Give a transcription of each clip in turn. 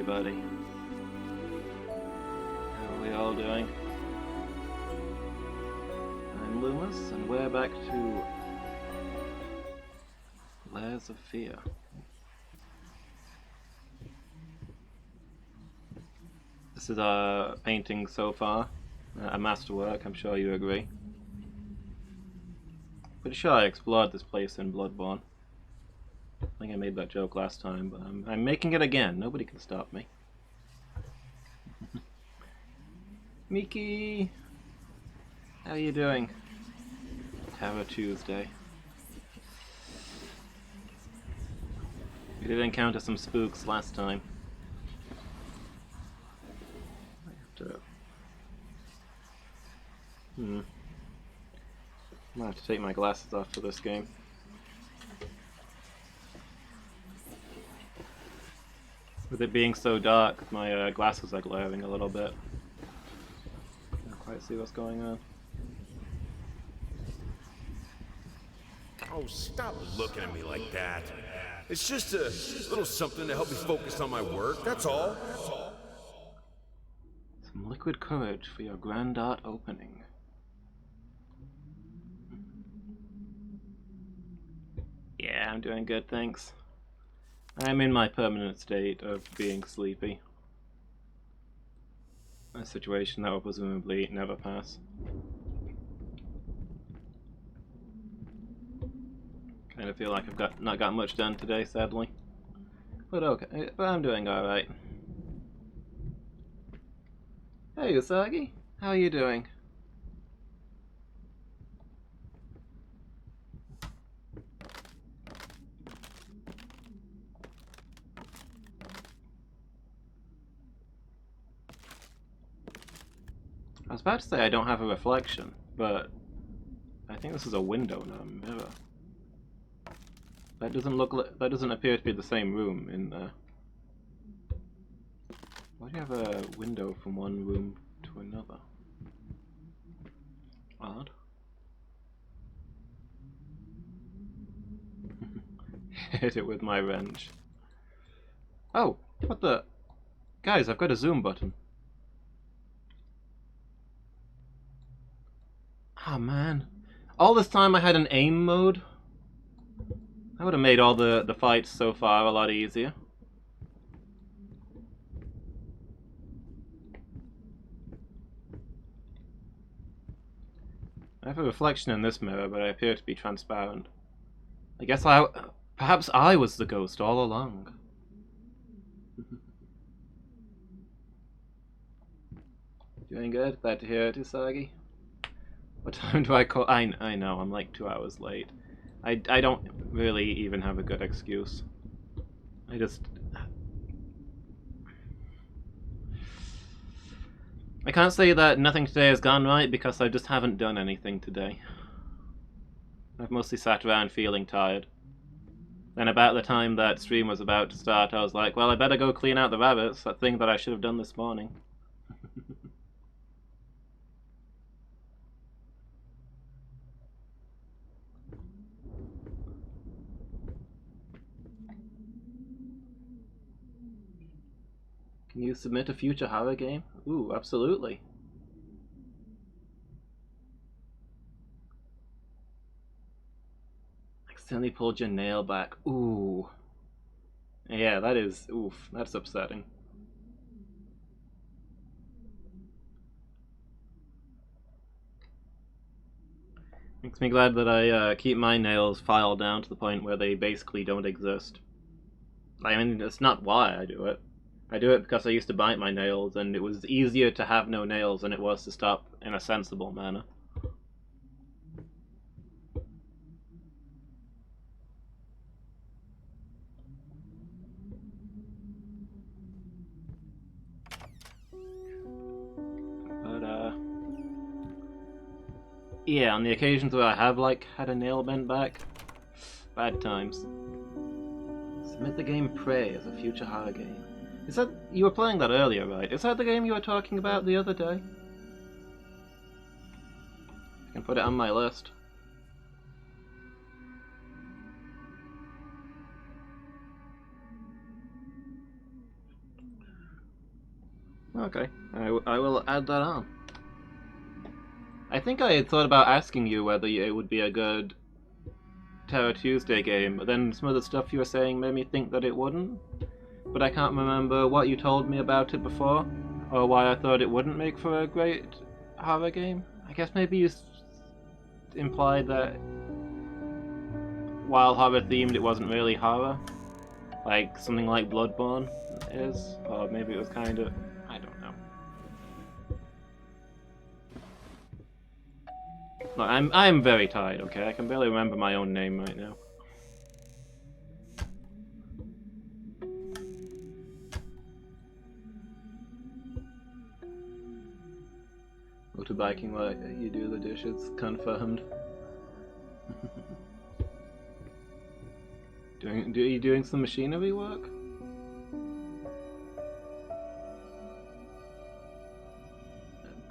everybody. How are we all doing? I'm Loomis, and we're back to Layers of Fear. This is our painting so far, a masterwork, I'm sure you agree. Pretty sure I explored this place in Bloodborne. I think I made that joke last time, but I'm making it again. Nobody can stop me. Miki! How are you doing? Terror Tuesday. We did encounter some spooks last time. I have to... I might have to take my glasses off for this game. With it being so dark, my glasses are glaring a little bit. Can't quite see what's going on. Oh, stop looking at me like that. It's just a little something to help me focus on my work, that's all. Some liquid courage for your grand art opening. Yeah, I'm doing good, thanks. I'm in my permanent state of being sleepy. A situation that will presumably never pass. Kind of feel like I've not got much done today, sadly. But okay, but I'm doing alright. Hey Usagi, how are you doing? I was about to say I don't have a reflection, but I think this is a window, not a mirror. That doesn't appear to be the same room in there. Why do you have a window from one room to another? Odd. Hit it with my wrench. Oh, what the? Guys, I've got a zoom button. Ah, man. All this time I had an aim mode. That would have made all the fights so far a lot easier. I have a reflection in this mirror, but I appear to be transparent. I guess perhaps I was the ghost all along. Doing good? Glad to hear it, Usagi. What time do I call? I know, I'm like 2 hours late. I don't really even have a good excuse. I can't say that nothing today has gone right because I just haven't done anything today. I've mostly sat around feeling tired. Then about the time that stream was about to start, I was like, well, I better go clean out the rabbits, that thing that I should have done this morning. Can you submit a future horror game? Ooh, absolutely. Accidentally pulled your nail back. Ooh. Yeah, that is... oof, that's upsetting. Makes me glad that I keep my nails filed down to the point where they basically don't exist. I mean, it's not why I do it. I do it because I used to bite my nails, and it was easier to have no nails than it was to stop in a sensible manner. But, yeah, on the occasions where I have, like, had a nail bent back, bad times. Submit the game Prey as a future horror game. Is that... you were playing that earlier, right? Is that the game you were talking about the other day? I can put it on my list. Okay, I will add that on. I think I had thought about asking you whether it would be a good Terror Tuesday game, but then some of the stuff you were saying made me think that it wouldn't. But I can't remember what you told me about it before, or why I thought it wouldn't make for a great horror game. I guess maybe you implied that while horror themed, it wasn't really horror, like something like Bloodborne is, or maybe it was kind of, I don't know. Look, I'm very tired. Okay, I can barely remember my own name right now. Motorbiking while you do the dishes, confirmed. Are you doing some machinery work?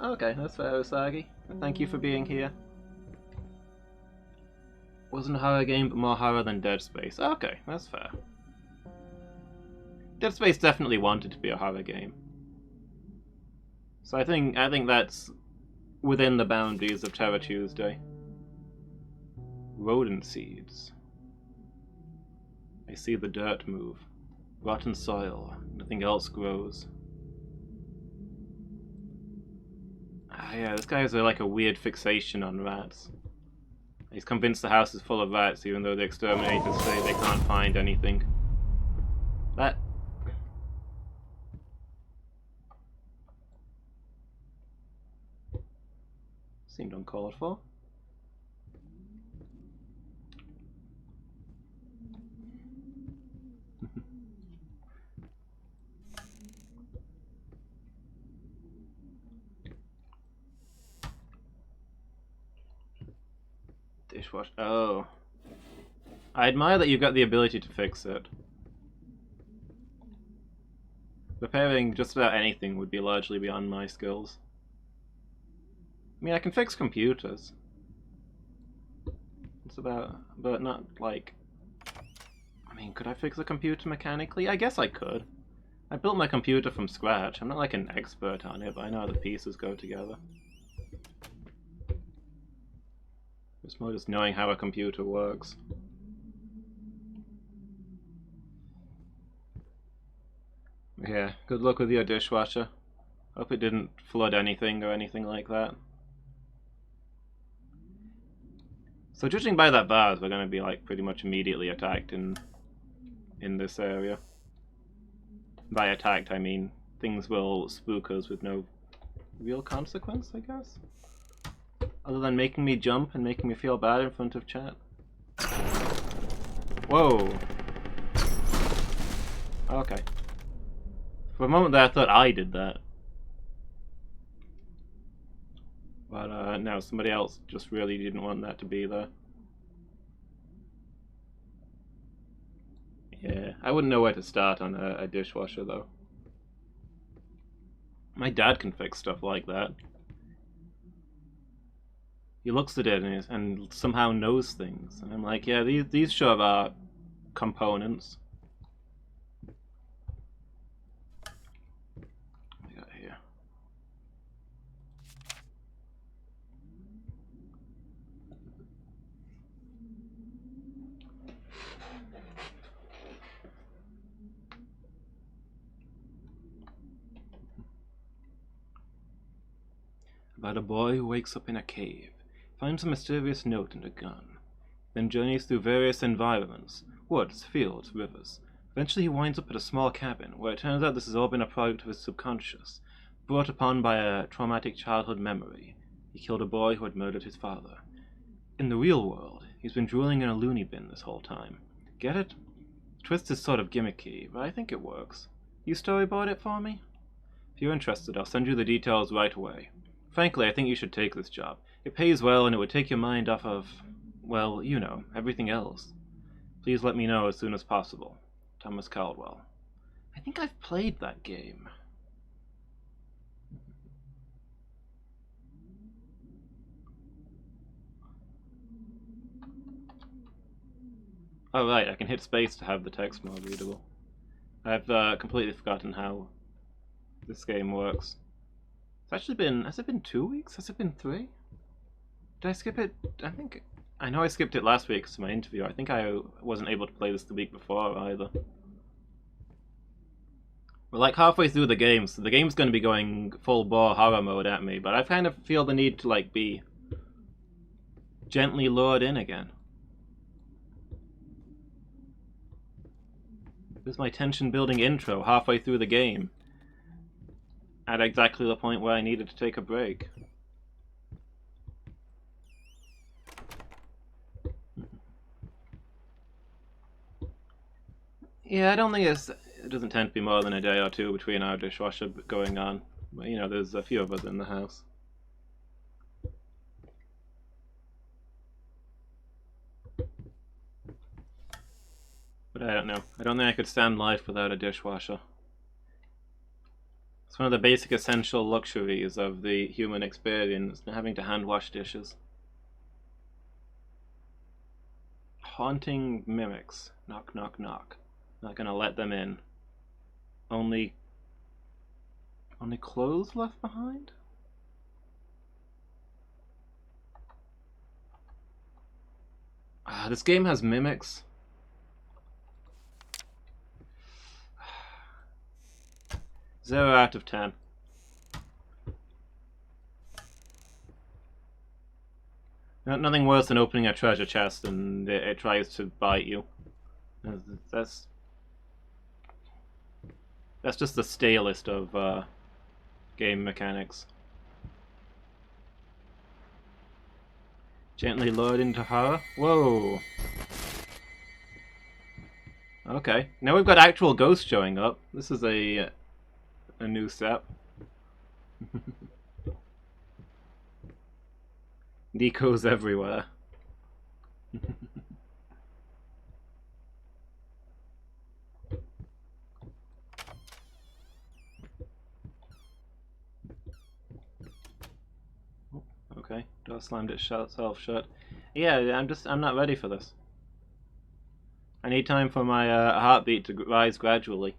Okay, that's fair, Usagi. Thank you for being here. Wasn't a horror game, but more horror than Dead Space. Okay, that's fair. Dead Space definitely wanted to be a horror game. So I think that's within the boundaries of Terror Tuesday. Rodent seeds. I see the dirt move. Rotten soil. Nothing else grows. Ah, yeah, this guy has like a weird fixation on rats. He's convinced the house is full of rats, even though the exterminators say they can't find anything. That... seemed uncalled for. Dishwasher. Oh. I admire that you've got the ability to fix it. Repairing just about anything would be largely beyond my skills. I mean, I can fix computers. It's about... but not, like... I mean, could I fix a computer mechanically? I guess I could. I built my computer from scratch. I'm not like an expert on it, but I know how the pieces go together. It's more just knowing how a computer works. Yeah, good luck with your dishwasher. Hope it didn't flood anything or anything like that. So judging by that bars, we're going to be like pretty much immediately attacked in this area. By attacked, I mean things will spook us with no real consequence, I guess? Other than making me jump and making me feel bad in front of chat. Whoa! Okay. For a moment there I thought I did that. But no, somebody else just really didn't want that to be there. Yeah, I wouldn't know where to start on a dishwasher though. My dad can fix stuff like that. He looks at it and somehow knows things. And I'm like, yeah, these sure are components. What we got here? About a boy who wakes up in a cave, finds a mysterious note and a gun, then journeys through various environments, woods, fields, rivers. Eventually he winds up at a small cabin, where it turns out this has all been a product of his subconscious, brought upon by a traumatic childhood memory. He killed a boy who had murdered his father. In the real world, he's been drooling in a loony bin this whole time. Get it? The twist is sort of gimmicky, but I think it works. You storyboard it for me? If you're interested, I'll send you the details right away. Frankly, I think you should take this job. It pays well and it would take your mind off of, well, you know, everything else. Please let me know as soon as possible. Thomas Caldwell. I think I've played that game. Oh right, I can hit space to have the text more readable. I've completely forgotten how this game works. It's actually been, has it been 2 weeks? Has it been 3? Did I skip it? I know I skipped it last week to my interview. I think I wasn't able to play this the week before either. We're like halfway through the game, so the game's going to be going full bore horror mode at me, but I kind of feel the need to like be gently lured in again. This is my tension building intro halfway through the game, at exactly the point where I needed to take a break. Yeah, I don't think it doesn't tend to be more than a day or two between our dishwasher going on. But, you know, there's a few of us in the house. But I don't know. I don't think I could stand life without a dishwasher. It's one of the basic essential luxuries of the human experience, having to hand wash dishes. Haunting mimics. Knock, knock, knock. Not gonna let them in. Only clothes left behind? This game has mimics. 0 out of 10. Nothing worse than opening a treasure chest and it tries to bite you. That's just the stalest of game mechanics. Gently lured into horror. Whoa. Okay, now we've got actual ghosts showing up. This is a new step. Nico's everywhere. Okay, door slammed itself shut. Yeah, I'm not ready for this. I need time for my heartbeat to rise gradually.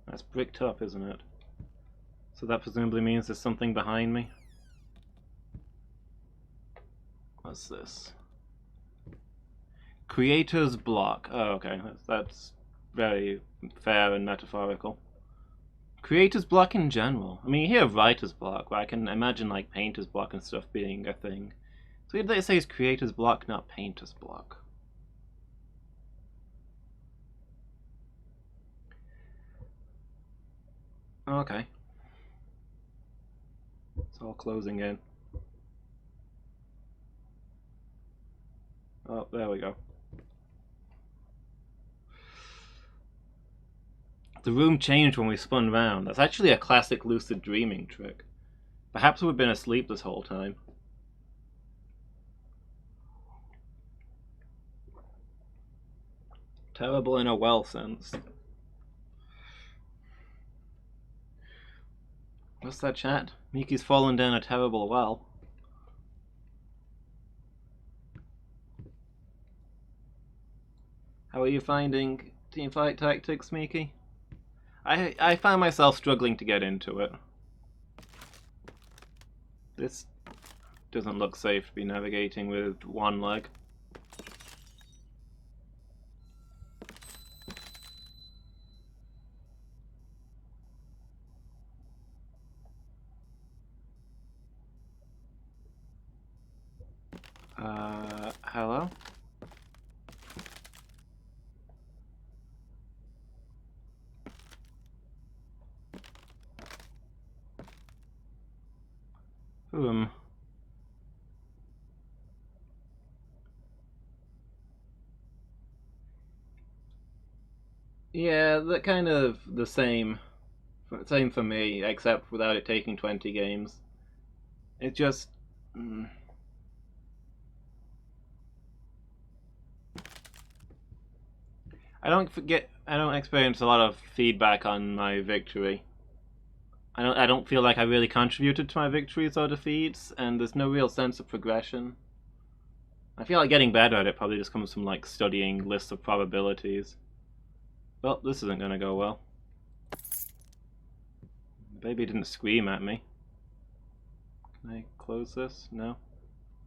That's bricked up, isn't it? So that presumably means there's something behind me. What's this? Creator's block. Oh, okay. That's very fair and metaphorical. Creator's block in general. I mean, you hear writer's block, but I can imagine like painter's block and stuff being a thing. So weird that it says creator's block, not painter's block. Okay. It's all closing in. Oh, there we go. The room changed when we spun round. That's actually a classic lucid dreaming trick. Perhaps we've been asleep this whole time. Terrible in a well sense. What's that chat? Miki's fallen down a terrible well. How are you finding teamfight tactics, Miki? I find myself struggling to get into it. This doesn't look safe to be navigating with one leg. Hello? Yeah, that kind of the same. Same for me, except without it taking 20 games. It just... I don't experience a lot of feedback on my victory. I don't feel like I really contributed to my victories or defeats, and there's no real sense of progression. I feel like getting better at it probably just comes from like studying lists of probabilities. Well, this isn't gonna go well. The baby didn't scream at me. Can I close this? No?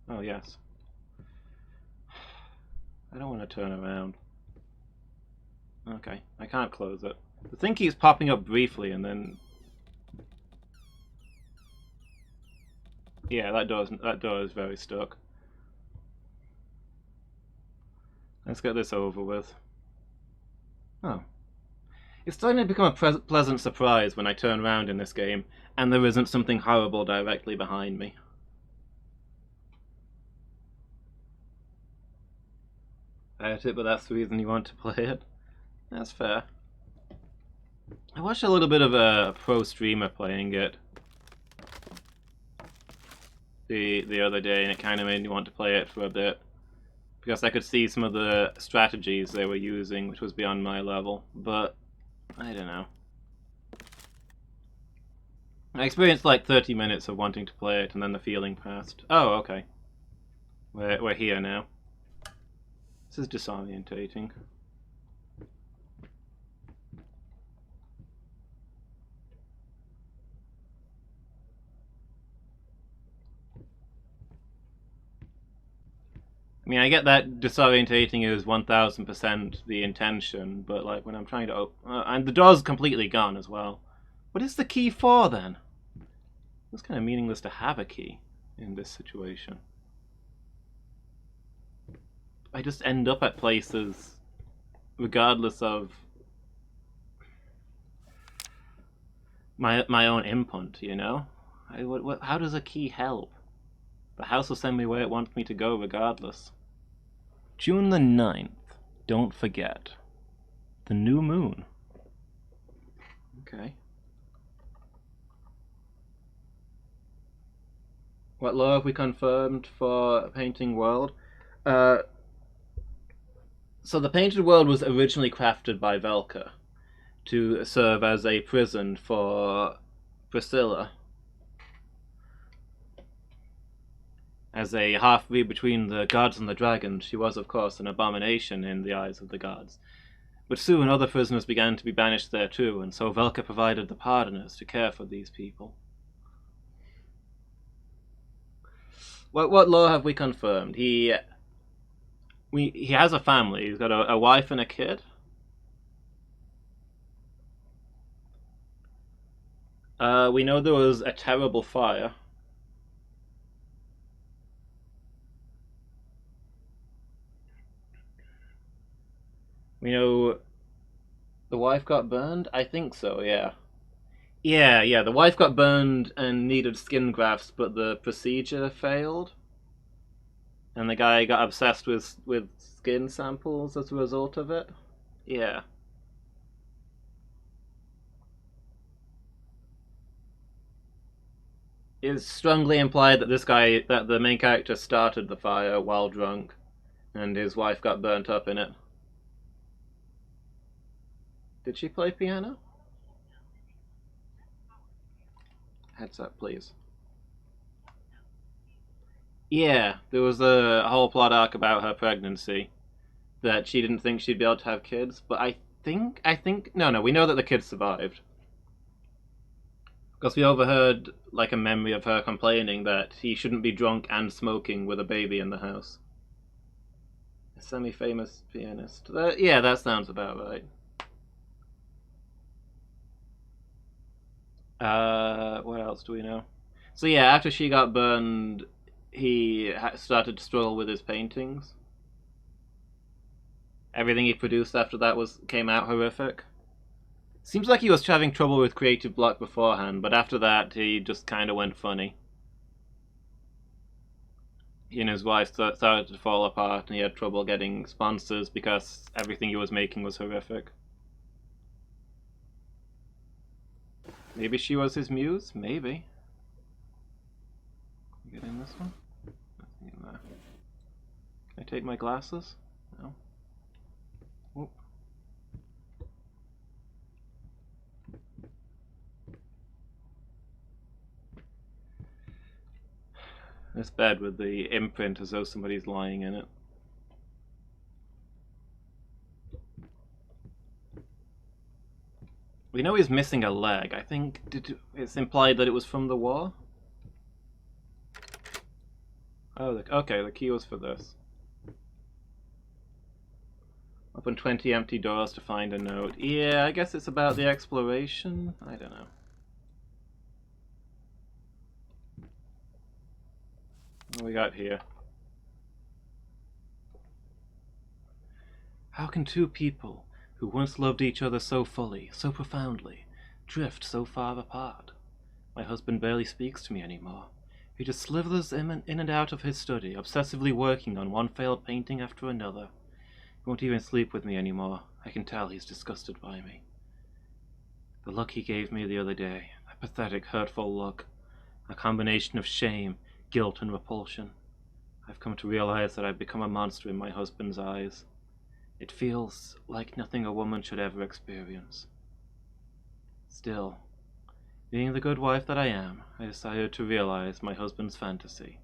Oh, yes. I don't want to turn around. Okay, I can't close it. The thing keeps popping up briefly and then... Yeah, that door is very stuck. Let's get this over with. Oh. It's starting to become a pleasant surprise when I turn around in this game and there isn't something horrible directly behind me. I hate it, but that's the reason you want to play it. That's fair. I watched a little bit of a pro streamer playing it the other day, and it kind of made me want to play it for a bit. Because I could see some of the strategies they were using, which was beyond my level. But, I don't know. I experienced like 30 minutes of wanting to play it, and then the feeling passed. Oh, okay. We're here now. This is disorientating. I mean, I get that disorientating is 1000% the intention, but like when I'm trying to open... and the door's completely gone as well. What is the key for then? It's kind of meaningless to have a key in this situation. I just end up at places regardless of my own input, you know? How does a key help? The house will send me where it wants me to go regardless. June the 9th. Don't forget. The new moon. Okay. What law have we confirmed for Painting World? So the Painted World was originally crafted by Velka to serve as a prison for Priscilla. As a half-breed between the gods and the dragons, she was, of course, an abomination in the eyes of the gods. But soon other prisoners began to be banished there too, and so Velka provided the pardoners to care for these people. What law have we confirmed? He has a family. He's got a wife and a kid. We know there was a terrible fire. We know the wife got burned? I think so, yeah. Yeah, the wife got burned and needed skin grafts, but the procedure failed. And the guy got obsessed with skin samples as a result of it. Yeah. It's strongly implied that that the main character started the fire while drunk, and his wife got burnt up in it. Did she play piano? Heads up, please. Yeah, there was a whole plot arc about her pregnancy, that she didn't think she'd be able to have kids, but I think, no, we know that the kids survived. Because we overheard, like, a memory of her complaining that he shouldn't be drunk and smoking with a baby in the house. A semi-famous pianist. Yeah, that sounds about right. What else do we know? So yeah, after she got burned, he started to struggle with his paintings. Everything he produced after that came out horrific. Seems like he was having trouble with creative block beforehand, but after that he just kind of went funny. He and his wife started to fall apart, and he had trouble getting sponsors because everything he was making was horrific. Maybe she was his muse? Maybe. Get in this one? Nothing in there. Can I take my glasses? No. Whoop. This bed with the imprint as though somebody's lying in it. We know he's missing a leg. I think it's implied that it was from the war. Oh, okay, the key was for this. Open 20 empty doors to find a note. Yeah, I guess it's about the exploration. I don't know. What do we got here? How can two people who once loved each other so fully, so profoundly, drift so far apart? My husband barely speaks to me anymore. He just slithers in and out of his study, obsessively working on one failed painting after another. He won't even sleep with me anymore. I can tell he's disgusted by me. The look he gave me the other day, a pathetic, hurtful look, a combination of shame, guilt, and repulsion. I've come to realize that I've become a monster in my husband's eyes. It feels like nothing a woman should ever experience. Still, being the good wife that I am, I decided to realize my husband's fantasy.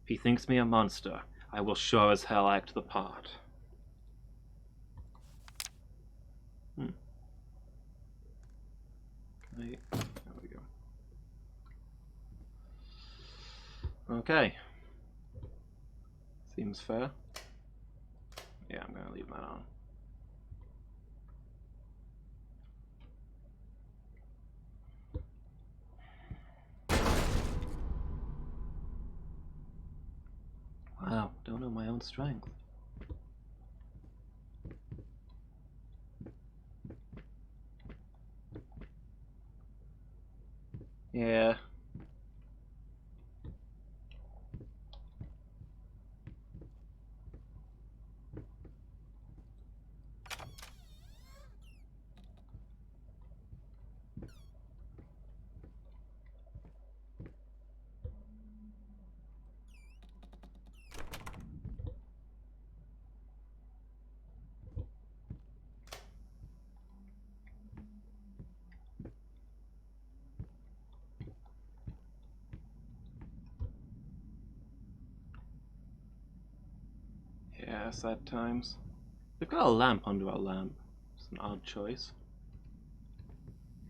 If he thinks me a monster, I will sure as hell act the part. There we go. Okay. Seems fair. Yeah, I'm gonna leave that on. Wow, don't know my own strength. Yeah. Yes, at times. We've got a lamp under our lamp. It's an odd choice.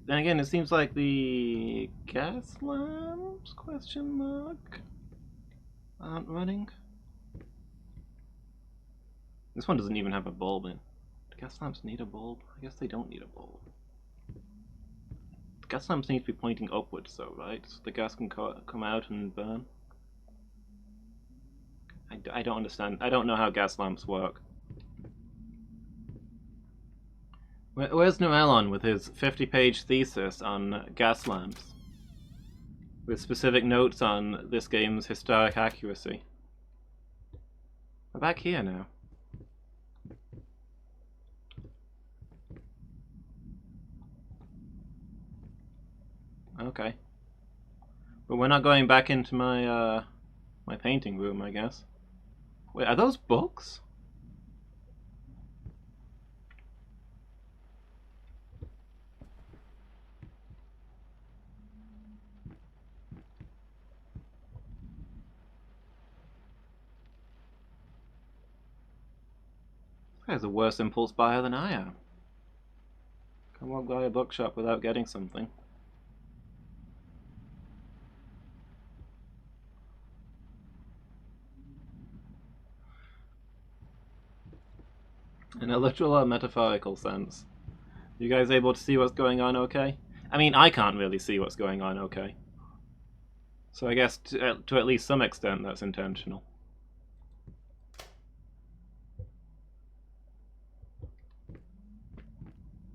Then again, it seems like the gas lamps, question mark, aren't running. This one doesn't even have a bulb in. Do gas lamps need a bulb? I guess they don't need a bulb. The gas lamps need to be pointing upwards though, right? So the gas can come out and burn. I don't understand. I don't know how gas lamps work. Where's Noelon with his 50-page thesis on gas lamps? With specific notes on this game's historic accuracy. We're back here now. Okay. But we're not going back into my my painting room, I guess. Wait, are those books? This guy's a worse impulse buyer than I am. Can't walk by a bookshop without getting something. In a literal or metaphorical sense. You guys able to see what's going on okay? I mean, I can't really see what's going on okay. So I guess to at least some extent that's intentional.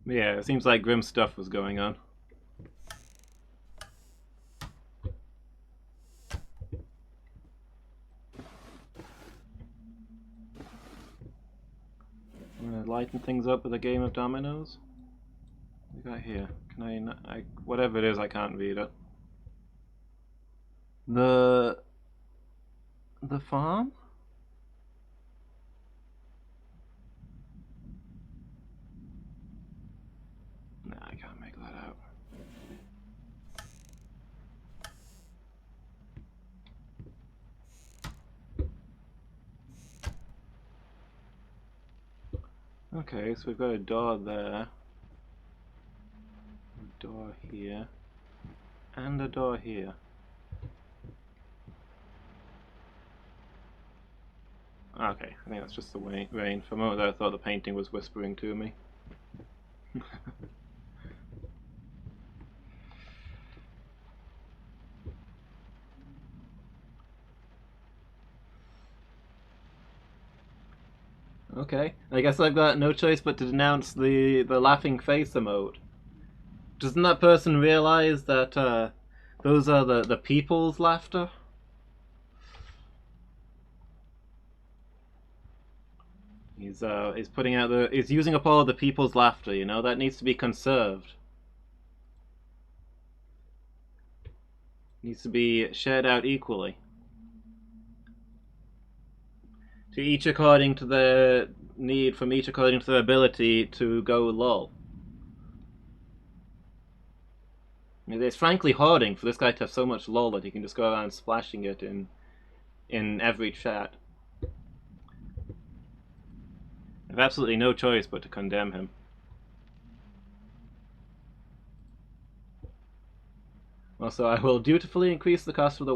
Yeah, it seems like grim stuff was going on. I'm gonna lighten things up with a game of dominoes. What do we got here? Can I, not, whatever it is, I can't read it. The farm? Nah, I can't make that out. Okay, so we've got a door there, a door here, and a door here. Okay, I think that's just the rain. For a moment there I thought the painting was whispering to me. Okay, I guess I've got no choice but to denounce the laughing face emote. Doesn't that person realize that those are the people's laughter? He's putting out he's using up all of the people's laughter, you know, that needs to be conserved. Needs to be shared out equally. To each according to their need, from each according to their ability to go lol. It's frankly hoarding for this guy to have so much lol that he can just go around splashing it in every chat. I have absolutely no choice but to condemn him. Also, I will dutifully increase the cost of the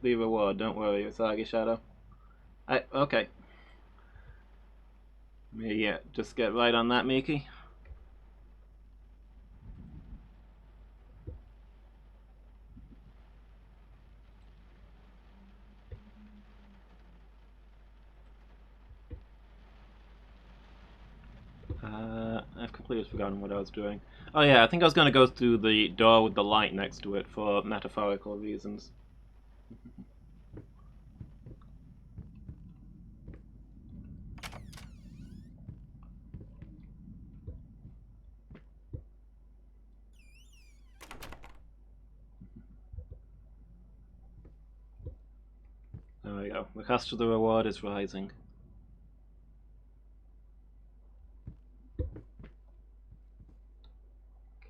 reward. Don't worry, Usagi Shadow. Okay. Yeah, just get right on that, Miki. I've completely forgotten what I was doing. Oh yeah, I think I was going to go through the door with the light next to it for metaphorical reasons. There we go. The cost of the reward is rising.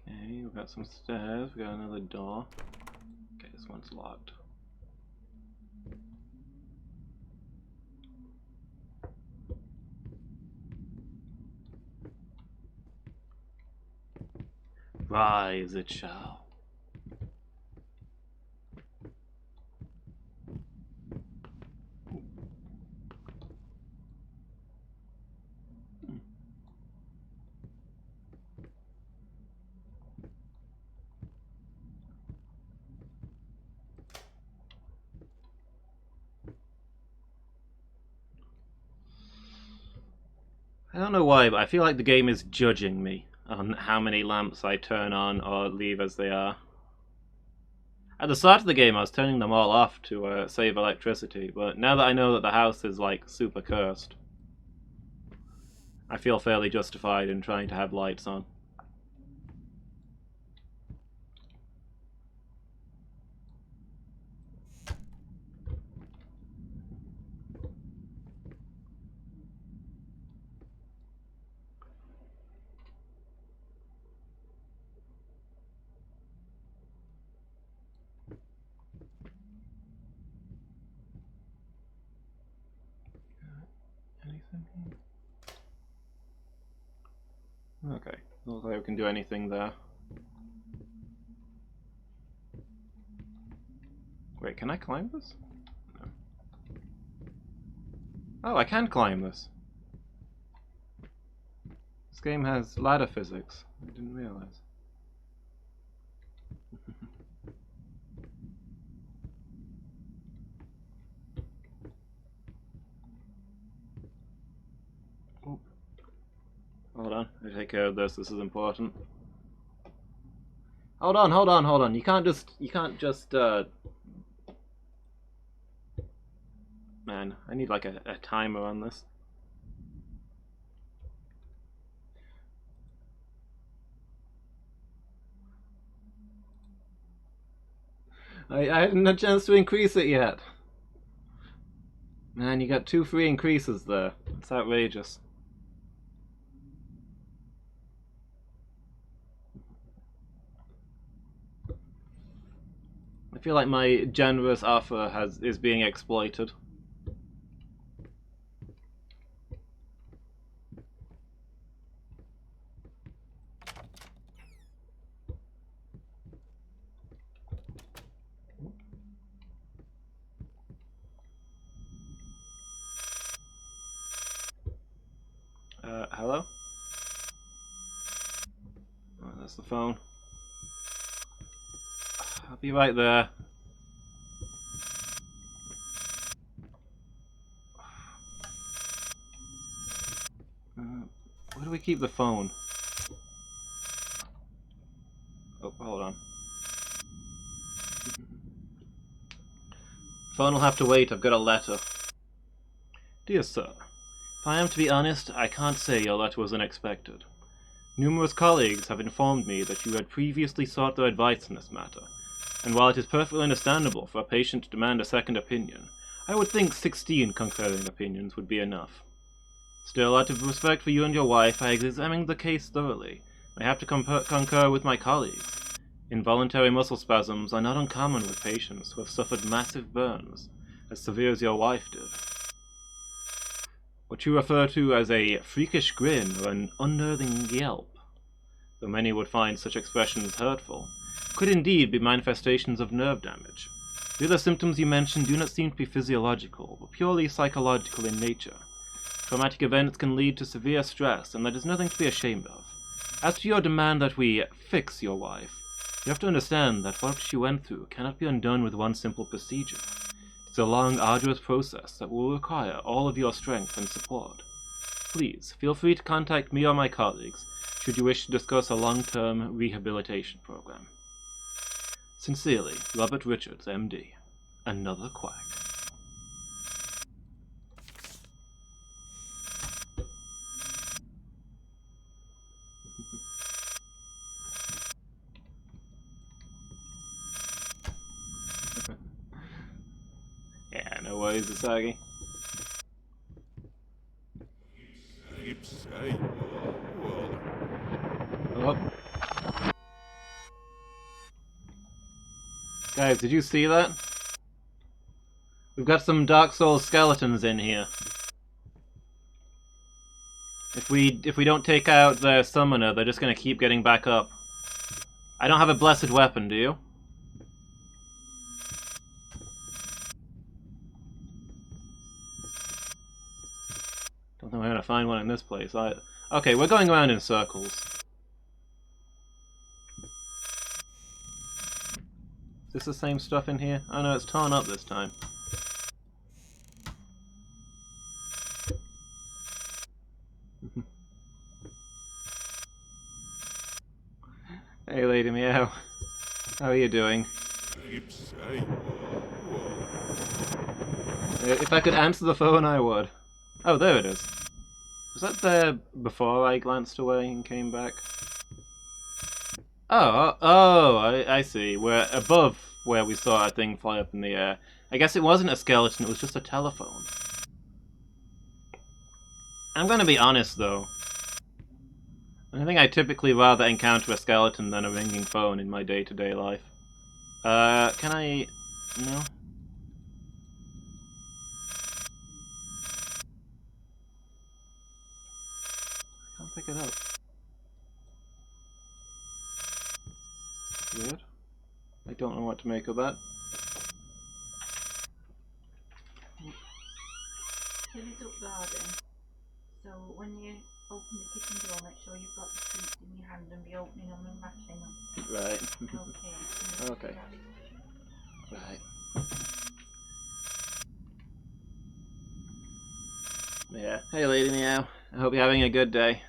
Okay, we've got some stairs, we've got another door. Okay, this one's locked. Rise it shall. I don't know why, but I feel like the game is judging me on how many lamps I turn on or leave as they are. At the start of the game, I was turning them all off to save electricity, but now that I know that the house is like super cursed, I feel fairly justified in trying to have lights on. Anything? Okay, looks like we can do anything there. Wait, can I climb this? No. Oh, I can climb this. This game has ladder physics. I didn't realize. Hold on, I take care of this. This is important. Hold on, hold on, hold on. You can't just. Man, I need like a timer on this. I haven't had a chance to increase it yet. Man, you got 2 free increases there. It's outrageous. I feel like my generous offer is being exploited. Hello? Oh, that's the phone. I'll be right there. Where do we keep the phone? Oh, hold on. Phone will have to wait, I've got a letter. Dear sir, if I am to be honest, I can't say your letter was unexpected. Numerous colleagues have informed me that you had previously sought their advice in this matter, and while it is perfectly understandable for a patient to demand a second opinion, I would think 16 concurring opinions would be enough. Still, out of respect for you and your wife, I examined the case thoroughly. I have to concur with my colleagues. Involuntary muscle spasms are not uncommon with patients who have suffered massive burns, as severe as your wife did. What you refer to as a freakish grin or an unnerving yelp, though many would find such expressions hurtful, could indeed be manifestations of nerve damage. The other symptoms you mentioned do not seem to be physiological, but purely psychological in nature. Traumatic events can lead to severe stress, and that is nothing to be ashamed of. As to your demand that we fix your wife, you have to understand that what she went through cannot be undone with one simple procedure. It's a long, arduous process that will require all of your strength and support. Please, feel free to contact me or my colleagues should you wish to discuss a long-term rehabilitation program. Sincerely, Robert Richards, MD. Another quack. Yeah, no worries, Asagi. Oh. Guys, did you see that? We've got some Dark Souls skeletons in here. If we don't take out their summoner, they're just gonna keep getting back up. I don't have a blessed weapon, do you? Don't think we're gonna find one in this place either. Okay, we're going around in circles. Is this the same stuff in here? Oh no, it's torn up this time. Hey, Lady Meow. How are you doing? If I could answer the phone, I would. Oh, there it is. Was that there before I glanced away and came back? I see. We're above where we saw a thing fly up in the air. I guess it wasn't a skeleton, it was just a telephone. I'm gonna be honest, though. I think I typically rather encounter a skeleton than a ringing phone in my day-to-day life. Can I... No? I can't pick it up. Weird. I don't know what to make of that. Fill it up garden. So when you open the kitchen door, make sure you've got the treats in your hand and be opening them and mashing them. Right. Okay. Okay. Right. Yeah. Hey, Lady Meow. I hope you're having a good day.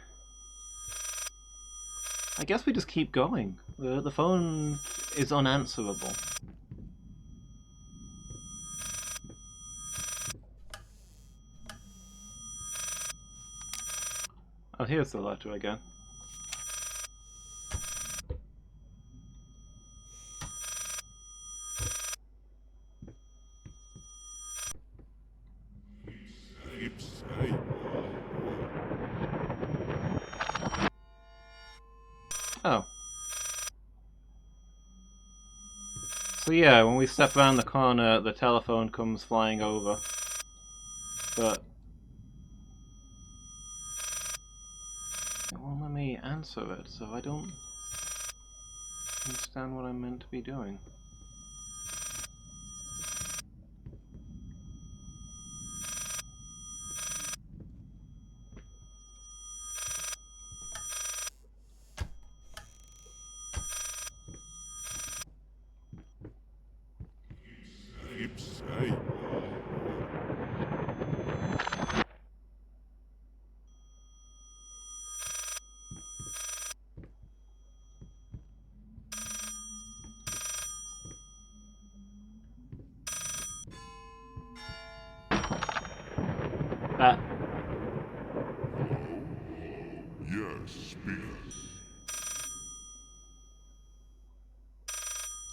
I guess we just keep going. The phone is unanswerable. Oh, here's the letter again. Oh. So yeah, when we step around the corner, the telephone comes flying over. But it won't let me answer it, so I don't understand what I'm meant to be doing.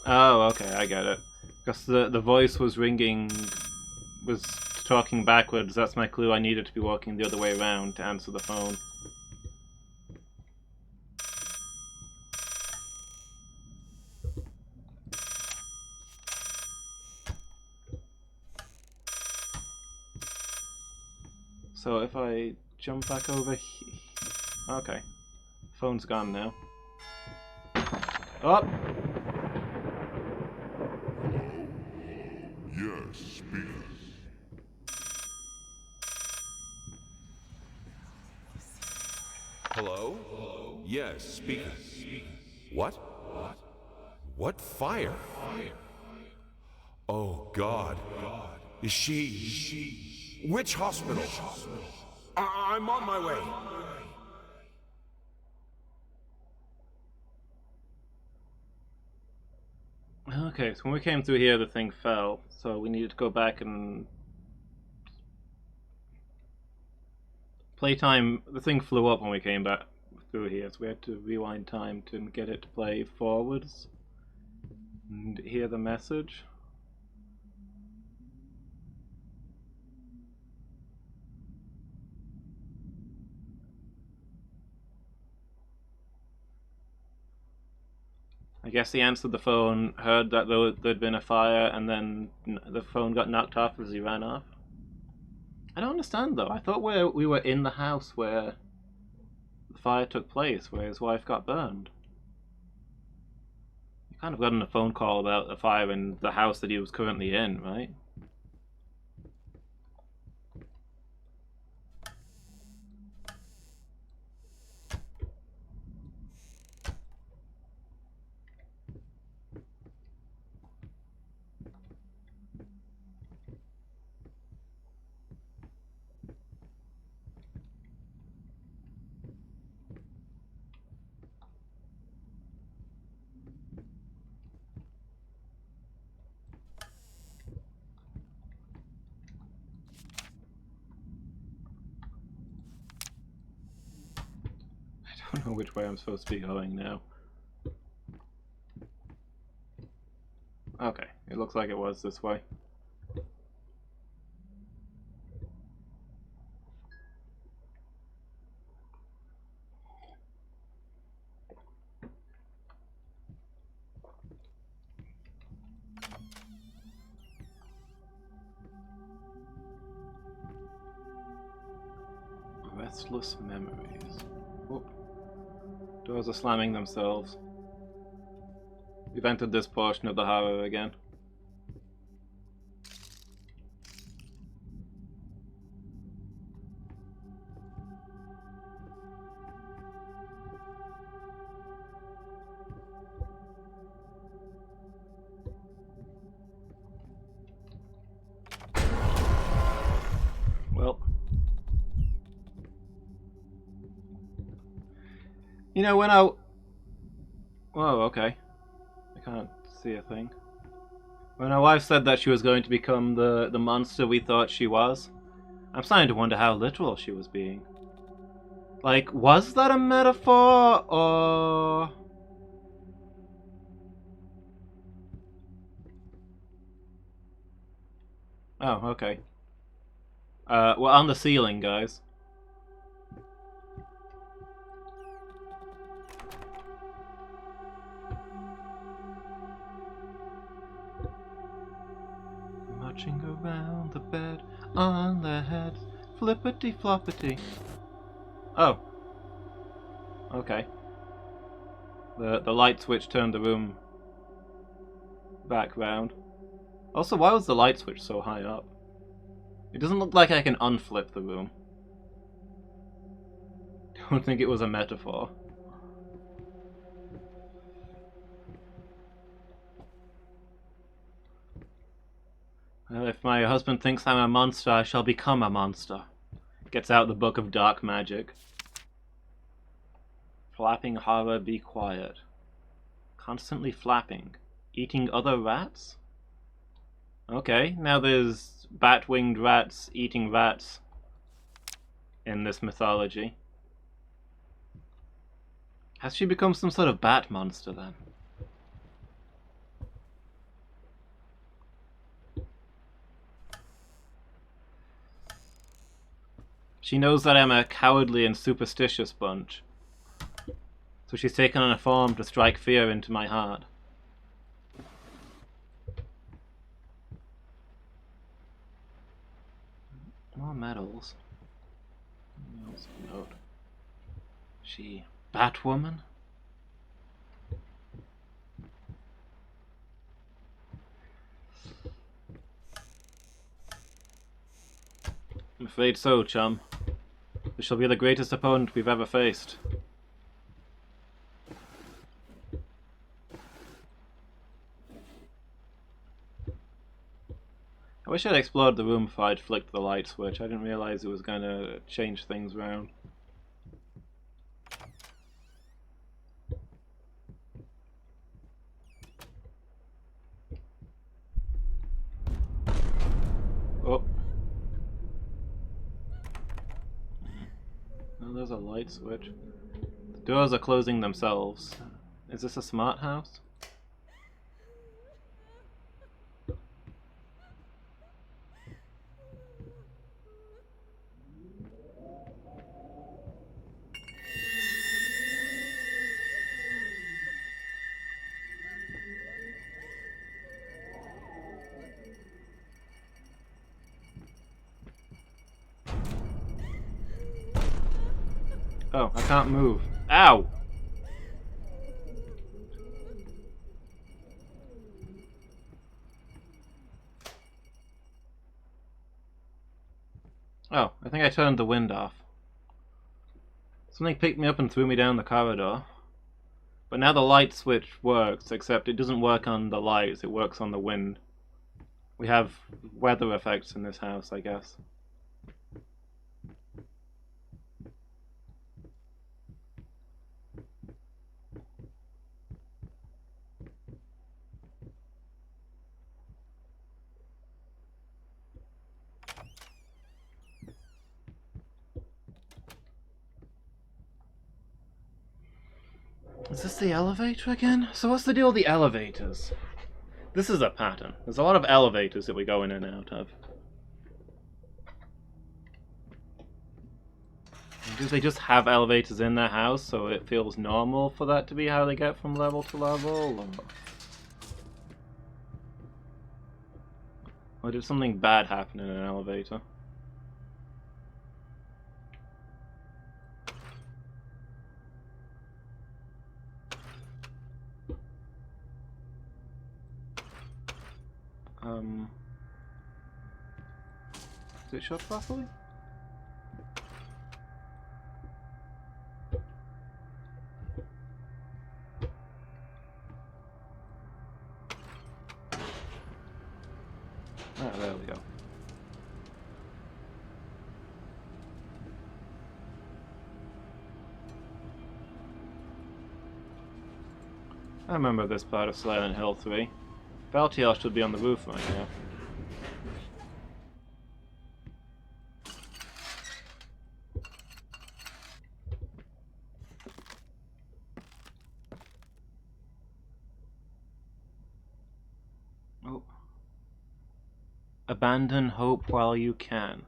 Oh, okay, I get it. Because the voice was ringing, was talking backwards. That's my clue. I needed to be walking the other way around to answer the phone. So if I jump back over here... Okay. Phone's gone now. Oh! Yes, speaking. Hello? Yes, speaking. What? What fire? Oh, God. Is she... Which hospital? I'm on my way. Okay, so when we came through here, the thing fell. So we needed to go back and... Playtime... The thing flew up when we came back through here, so we had to rewind time to get it to play forwards. And hear the message. I guess he answered the phone, heard that there'd been a fire, and then the phone got knocked off as he ran off. I don't understand though. I thought we were in the house where the fire took place, where his wife got burned. He kind of gotten a phone call about a fire in the house that he was currently in, right? I don't know which way I'm supposed to be going now. Okay, it looks like it was this way. Restless memories. Oh. Doors are slamming themselves. We've entered this portion of the horror again. Well, you know, when I... Whoa, okay. I can't see a thing. When our wife said that she was going to become the monster we thought she was, I'm starting to wonder how literal she was being. Like, was that a metaphor, or... Oh, okay. We're on the ceiling, guys. Marching around the bed, on their heads, flippity floppity. Oh. Okay. The light switch turned the room back round. Also, why was the light switch so high up? It doesn't look like I can unflip the room. Don't think it was a metaphor. Well, if my husband thinks I'm a monster, I shall become a monster. Gets out the book of dark magic. Flapping horror, be quiet. Constantly flapping. Eating other rats? Okay, now there's bat-winged rats eating rats in this mythology. Has she become some sort of bat monster then? She knows that I'm a cowardly and superstitious bunch. So she's taken on a form to strike fear into my heart. More medals. Note. She Batwoman? I'm afraid so, chum. This shall be the greatest opponent we've ever faced. I wish I'd explored the room before I'd flicked the light switch. I didn't realize it was going to change things around. Oh. Oh, there's a light switch. The doors are closing themselves. Is this a smart house? Oh, I can't move. Ow! Oh, I think I turned the wind off. Something picked me up and threw me down the corridor. But now the light switch works, except it doesn't work on the lights, it works on the wind. We have weather effects in this house, I guess. Is this the elevator again? So what's the deal with the elevators? This is a pattern. There's a lot of elevators that we go in and out of. Do they just have elevators in their house so it feels normal for that to be how they get from level to level? Or did something bad happen in an elevator? Did it shut properly? Ah, there we go. I remember this part of Silent Hill 3. Valtiel should be on the roof right now. Oh. Abandon hope while you can.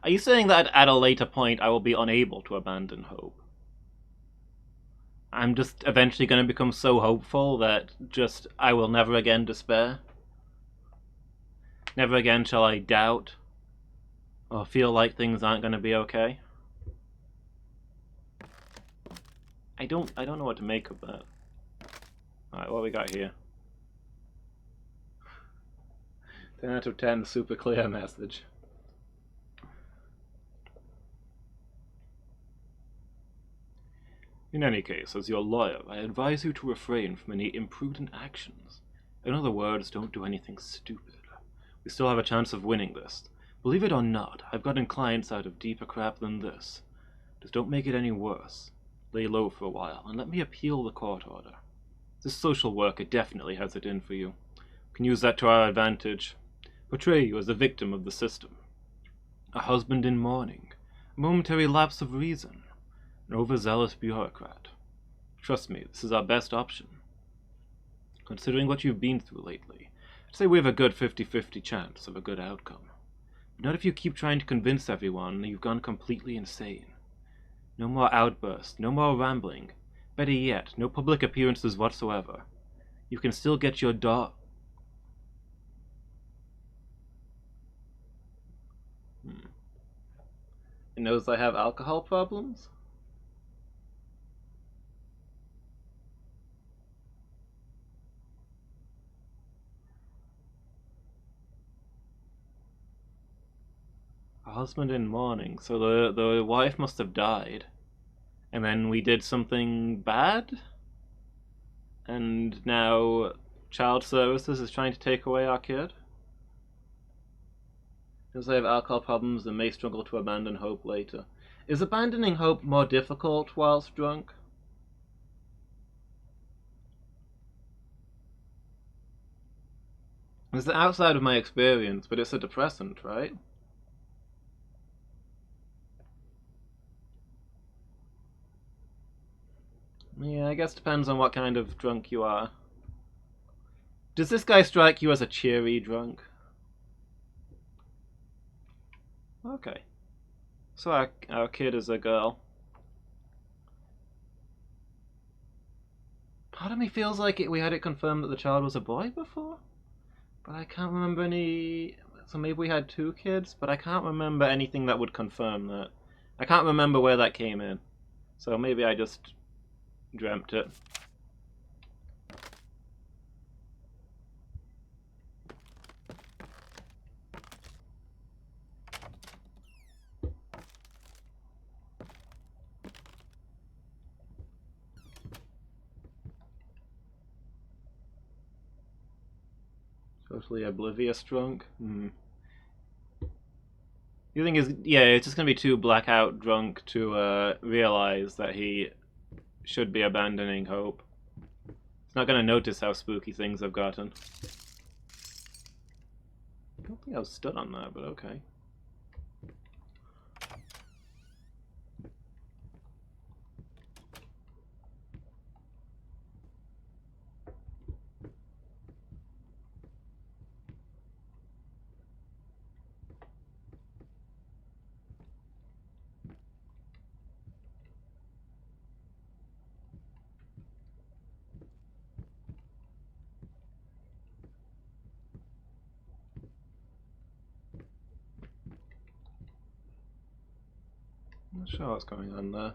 Are you saying that at a later point I will be unable to abandon hope? I'm just eventually going to become so hopeful that just I will never again despair? Never again shall I doubt or feel like things aren't going to be okay? I don't know what to make of that. Alright, what we got here? 10 out of 10 super clear message. In any case, as your lawyer, I advise you to refrain from any imprudent actions. In other words, don't do anything stupid. We still have a chance of winning this. Believe it or not, I've gotten clients out of deeper crap than this. Just don't make it any worse. Lay low for a while, and let me appeal the court order. This social worker definitely has it in for you. We can use that to our advantage. Portray you as a victim of the system. A husband in mourning. A momentary lapse of reason. An overzealous bureaucrat. Trust me, this is our best option. Considering what you've been through lately, I'd say we have a good 50-50 chance of a good outcome. Not if you keep trying to convince everyone you've gone completely insane. No more outbursts, no more rambling. Better yet, no public appearances whatsoever. You can still get your It knows I have alcohol problems? A husband in mourning, so the wife must have died. And then we did something bad? And now child services is trying to take away our kid? Because they have alcohol problems and may struggle to abandon hope later. Is abandoning hope more difficult whilst drunk? It's outside of my experience, but it's a depressant, right? Yeah, I guess depends on what kind of drunk you are. Does this guy strike you as a cheery drunk? Okay. So our kid is a girl. Part of me feels like we had it confirmed that the child was a boy before, but I can't remember any. So maybe we had two kids, but I can't remember anything that would confirm that. I can't remember where that came in, so maybe I just dreamt it. Totally oblivious drunk? You think yeah, it's just gonna be too blackout drunk to realize that he should be abandoning hope. It's not gonna notice how spooky things have gotten. I don't think I was stood on that, but okay. I'm not sure what's going on there.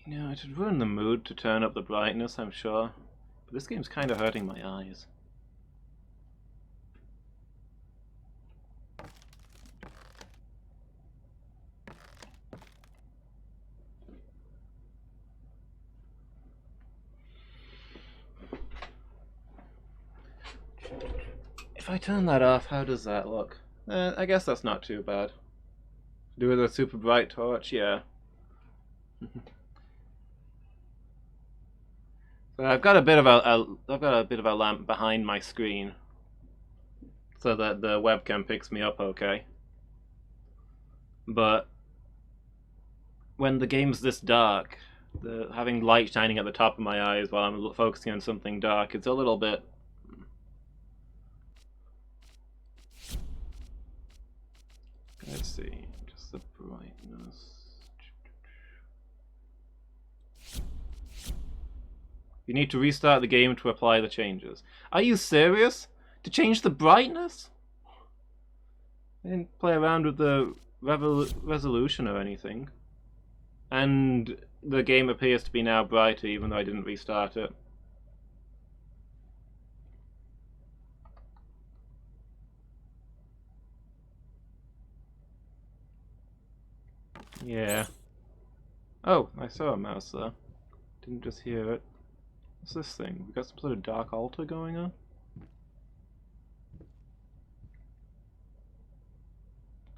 You know, it would ruin the mood to turn up the brightness, I'm sure. But this game's kind of hurting my eyes. If I turn that off, how does that look? I guess that's not too bad. Do with a super bright torch, yeah. So I've got a bit of a lamp behind my screen, so that the webcam picks me up okay. But when the game's this dark, having light shining at the top of my eyes while I'm focusing on something dark, it's a little bit. Let's see, just the brightness. You need to restart the game to apply the changes. Are you serious? To change the brightness? I didn't play around with the resolution or anything. And the game appears to be now brighter even though I didn't restart it. Yeah. Oh, I saw a mouse there. Didn't just hear it. What's this thing? We got some sort of dark altar going on?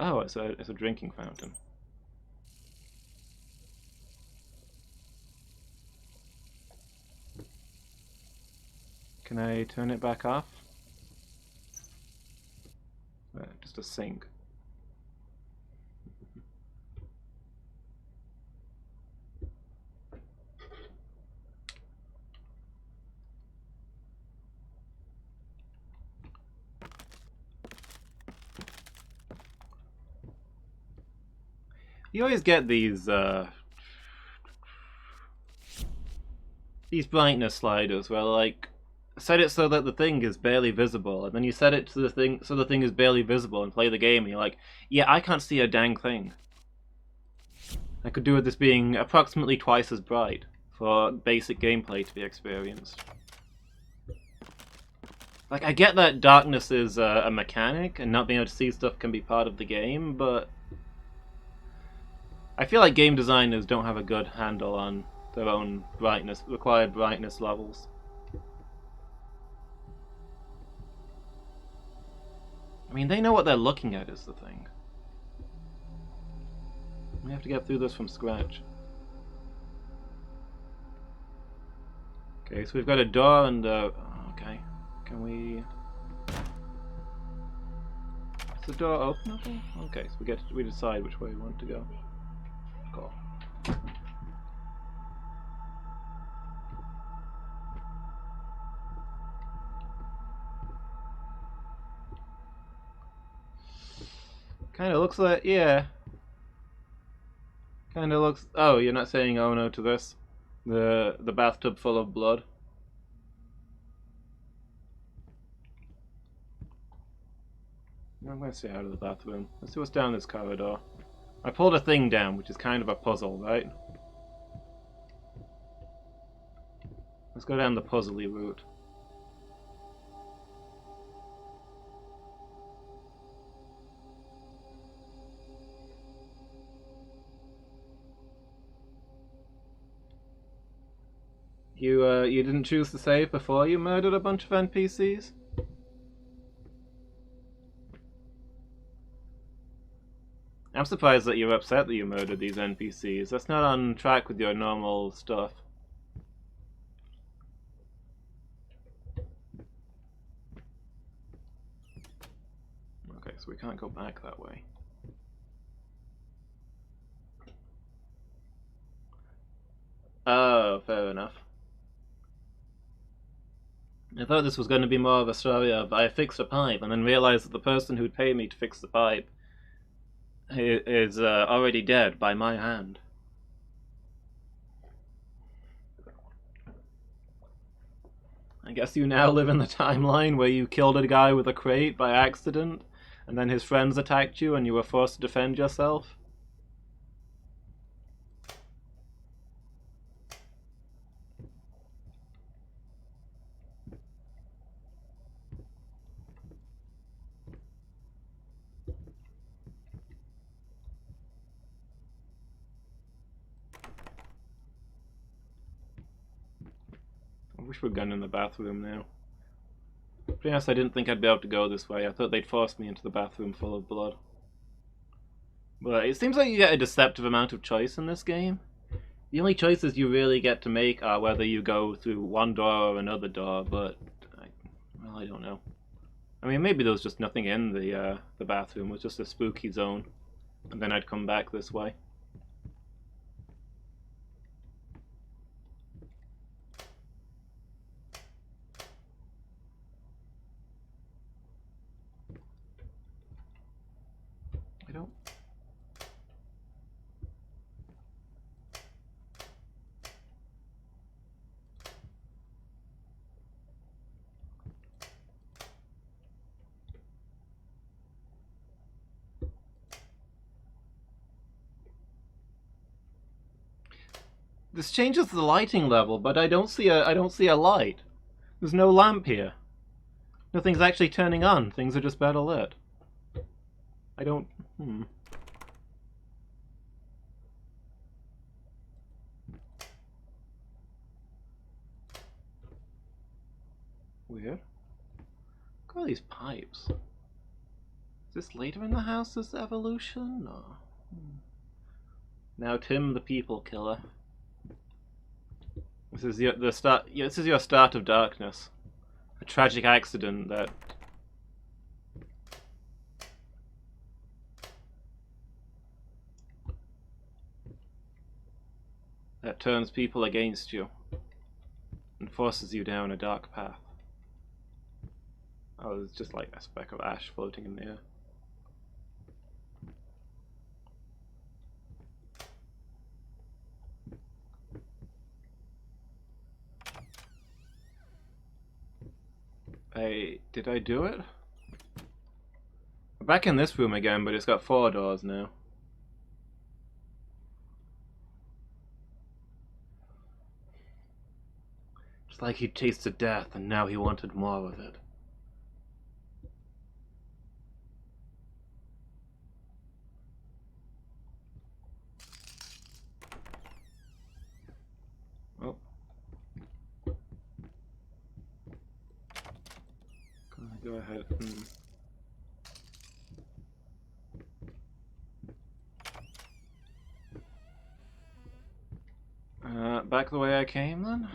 Oh, it's a drinking fountain. Can I turn it back off? Just a sink. You always get these brightness sliders where, like, set it so that the thing is barely visible, and then you set it to the thing so the thing is barely visible and play the game, and you're like, yeah, I can't see a dang thing. I could do with this being approximately twice as bright for basic gameplay to be experienced. Like, I get that darkness is a mechanic, and not being able to see stuff can be part of the game, but I feel like game designers don't have a good handle on their own required brightness levels. I mean, they know what they're looking at is the thing. We have to get through this from scratch. Okay, so we've got a door and okay. Can we... Is the door openable? Okay, so we decide which way we want to go. Cool. Kinda looks like, yeah. Kinda looks... Oh, you're not saying oh no to this? The bathtub full of blood? I'm gonna stay out of the bathroom. Let's see what's down this corridor. I pulled a thing down, which is kind of a puzzle, right? Let's go down the puzzly route. You didn't choose to save before you murdered a bunch of NPCs? I'm surprised that you're upset that you murdered these NPCs. That's not on track with your normal stuff. Okay, so we can't go back that way. Oh, fair enough. I thought this was going to be more of a story of I fixed a pipe and then realized that the person who'd pay me to fix the pipe is already dead by my hand. I guess you now live in the timeline where you killed a guy with a crate by accident, and then his friends attacked you and you were forced to defend yourself? I wish we're going in the bathroom now. To be honest, I didn't think I'd be able to go this way. I thought they'd force me into the bathroom full of blood. But it seems like you get a deceptive amount of choice in this game. The only choices you really get to make are whether you go through one door or another door, but well, I don't know. I mean, maybe there was just nothing in the bathroom. It was just a spooky zone, and then I'd come back this way. I don't... This changes the lighting level, but I don't see a light. There's no lamp here. Nothing's actually turning on. Things are just better lit. I don't... Weird. Look at all these pipes. Is this later in the house's evolution? Or... Now Tim, the people killer. This is the start. Yeah, this is your start of darkness. A tragic accident that turns people against you and forces you down a dark path. Oh, it's just like a speck of ash floating in the air. Did I do it? We're back in this room again, but it's got 4 doors now. It's like he tasted death and now he wanted more of it. Oh. Go ahead. Back the way I came then?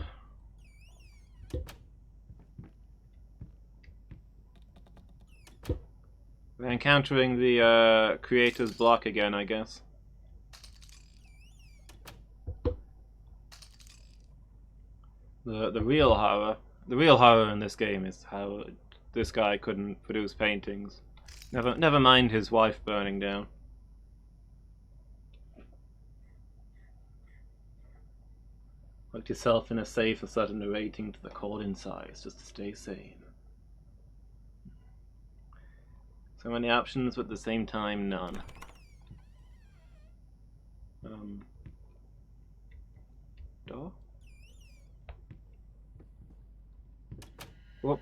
We're encountering the creator's block again, I guess. The real horror in this game is how this guy couldn't produce paintings. Never mind his wife burning down. Locked yourself in a safe and started narrating to the cold insides just to stay sane. So many options, but at the same time, none. Door? Whoop.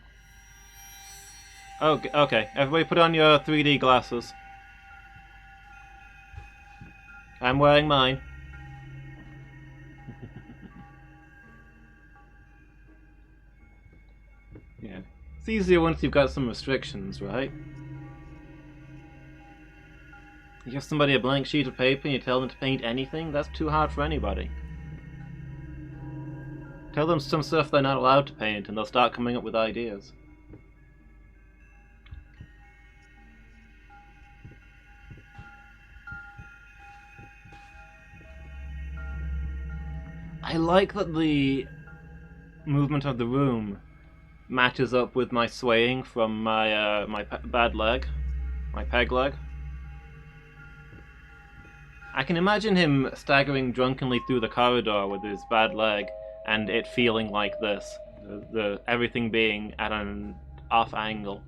Okay. Everybody put on your 3D glasses. I'm wearing mine. Yeah. It's easier once you've got some restrictions, right? You give somebody a blank sheet of paper and you tell them to paint anything? That's too hard for anybody. Tell them some stuff they're not allowed to paint and they'll start coming up with ideas. I like that the movement of the room matches up with my swaying from my bad leg, my peg leg. I can imagine him staggering drunkenly through the corridor with his bad leg and it feeling like this, everything being at an off angle.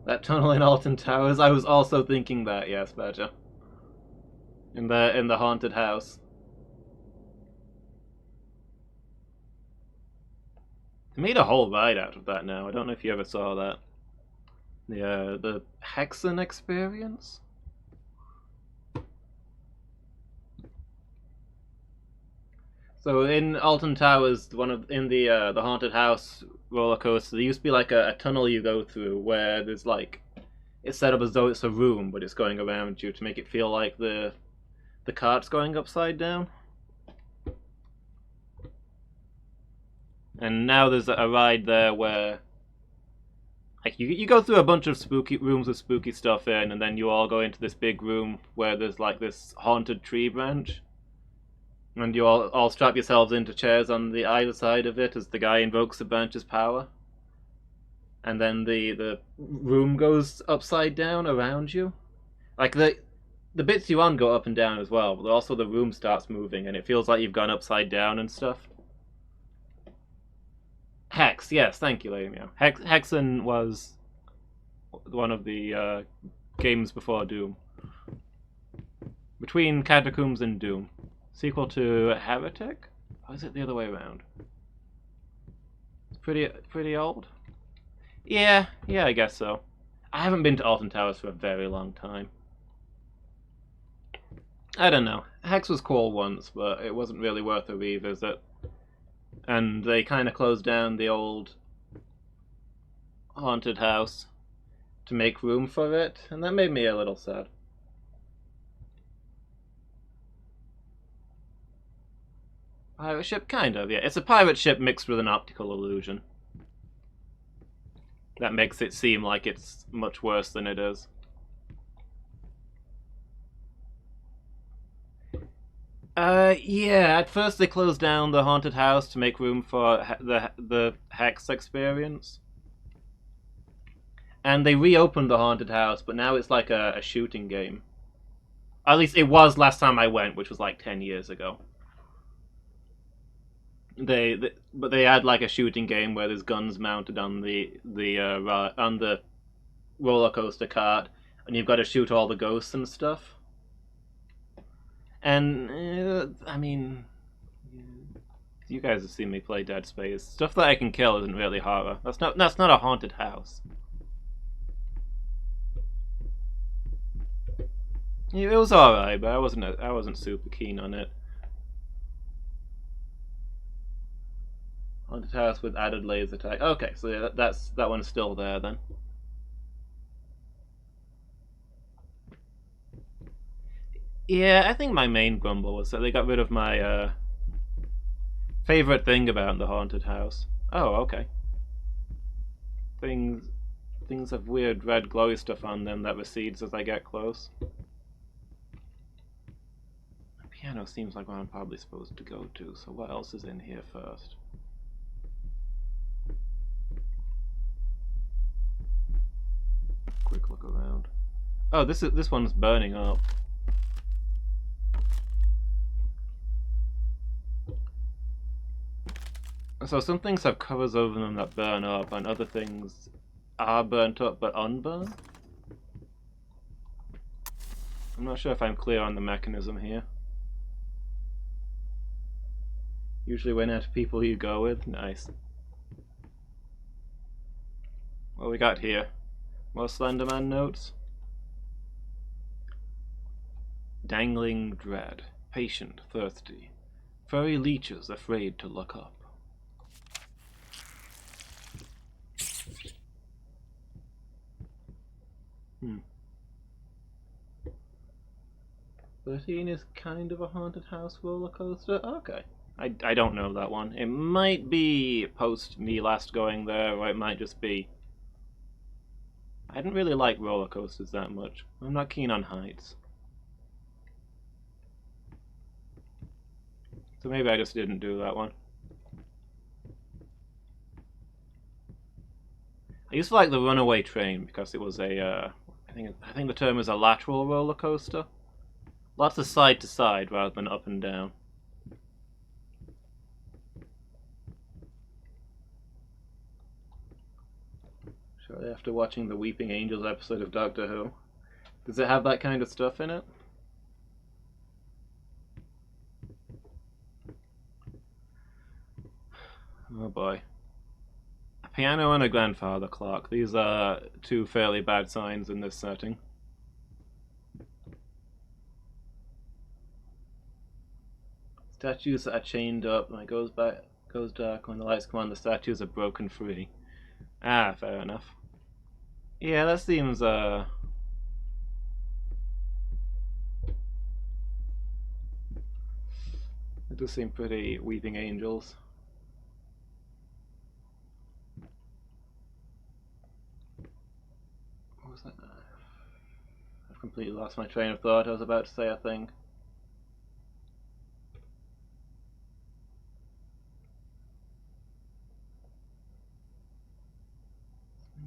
That tunnel in Alton Towers, I was also thinking that, yes, Badger. In the haunted house. They made a whole ride out of that now. I don't know if you ever saw that. The Hexen experience? So in Alton Towers, in the haunted house roller coaster, there used to be like a tunnel you go through where there's like, it's set up as though it's a room, but it's going around you to make it feel like the cart's going upside down. And now there's a ride there where like you go through a bunch of spooky rooms with spooky stuff in, and then you all go into this big room where there's like this haunted tree branch. And you all strap yourselves into chairs on the either side of it as the guy invokes the branch's power. And then the room goes upside down around you. Like the bits you're on go up and down as well, but also the room starts moving and it feels like you've gone upside down and stuff. Hex, yes, thank you, Lady Meow. Hexen was one of the games before Doom. Between Catacombs and Doom. Sequel to Heretic? Or is it the other way around? It's pretty old? Yeah, I guess so. I haven't been to Alton Towers for a very long time. I don't know. Hex was cool once, but it wasn't really worth a revisit. And they kind of closed down the old haunted house to make room for it, and that made me a little sad. Pirate ship? Kind of, yeah. It's a pirate ship mixed with an optical illusion. That makes it seem like it's much worse than it is. Yeah, at first they closed down the haunted house to make room for the Hex experience. And they reopened the haunted house, but now it's like a shooting game. At least it was last time I went, which was like 10 years ago. But they had like a shooting game where there's guns mounted on the roller coaster cart, and you've got to shoot all the ghosts and stuff. And I mean, you guys have seen me play Dead Space. Stuff that I can kill isn't really horror. That's not a haunted house. It was alright, but I wasn't super keen on it. Haunted house with added laser tag. Okay, so yeah, that one's still there then. Yeah, I think my main grumble was that they got rid of my favorite thing about the haunted house. Oh, okay. Things have weird red glowy stuff on them that recedes as I get close. The piano seems like what I'm probably supposed to go to, so what else is in here first? Quick look around. Oh, this one's burning up. So some things have covers over them that burn up, and other things are burnt up but unburned? I'm not sure if I'm clear on the mechanism here. Usually when out people you go with. Nice. What we got here? More Slenderman notes. Dangling dread. Patient, thirsty. Furry leeches afraid to look up. 13 is kind of a haunted house roller coaster. Okay. I don't know that one. It might be post me last going there, or it might just be... I didn't really like roller coasters that much. I'm not keen on heights. So maybe I just didn't do that one. I used to like the Runaway Train because it was a, I think the term is a lateral roller coaster. Lots of side to side rather than up and down. Shortly after watching the Weeping Angels episode of Doctor Who. Does it have that kind of stuff in it? Oh boy. A piano and a grandfather clock. These are two fairly bad signs in this setting. Statues that are chained up when it goes dark. When the lights come on, the statues are broken free. Ah, fair enough. Yeah, that seems it does seem pretty Weeping Angels. What was that? I've completely lost my train of thought. I was about to say a thing.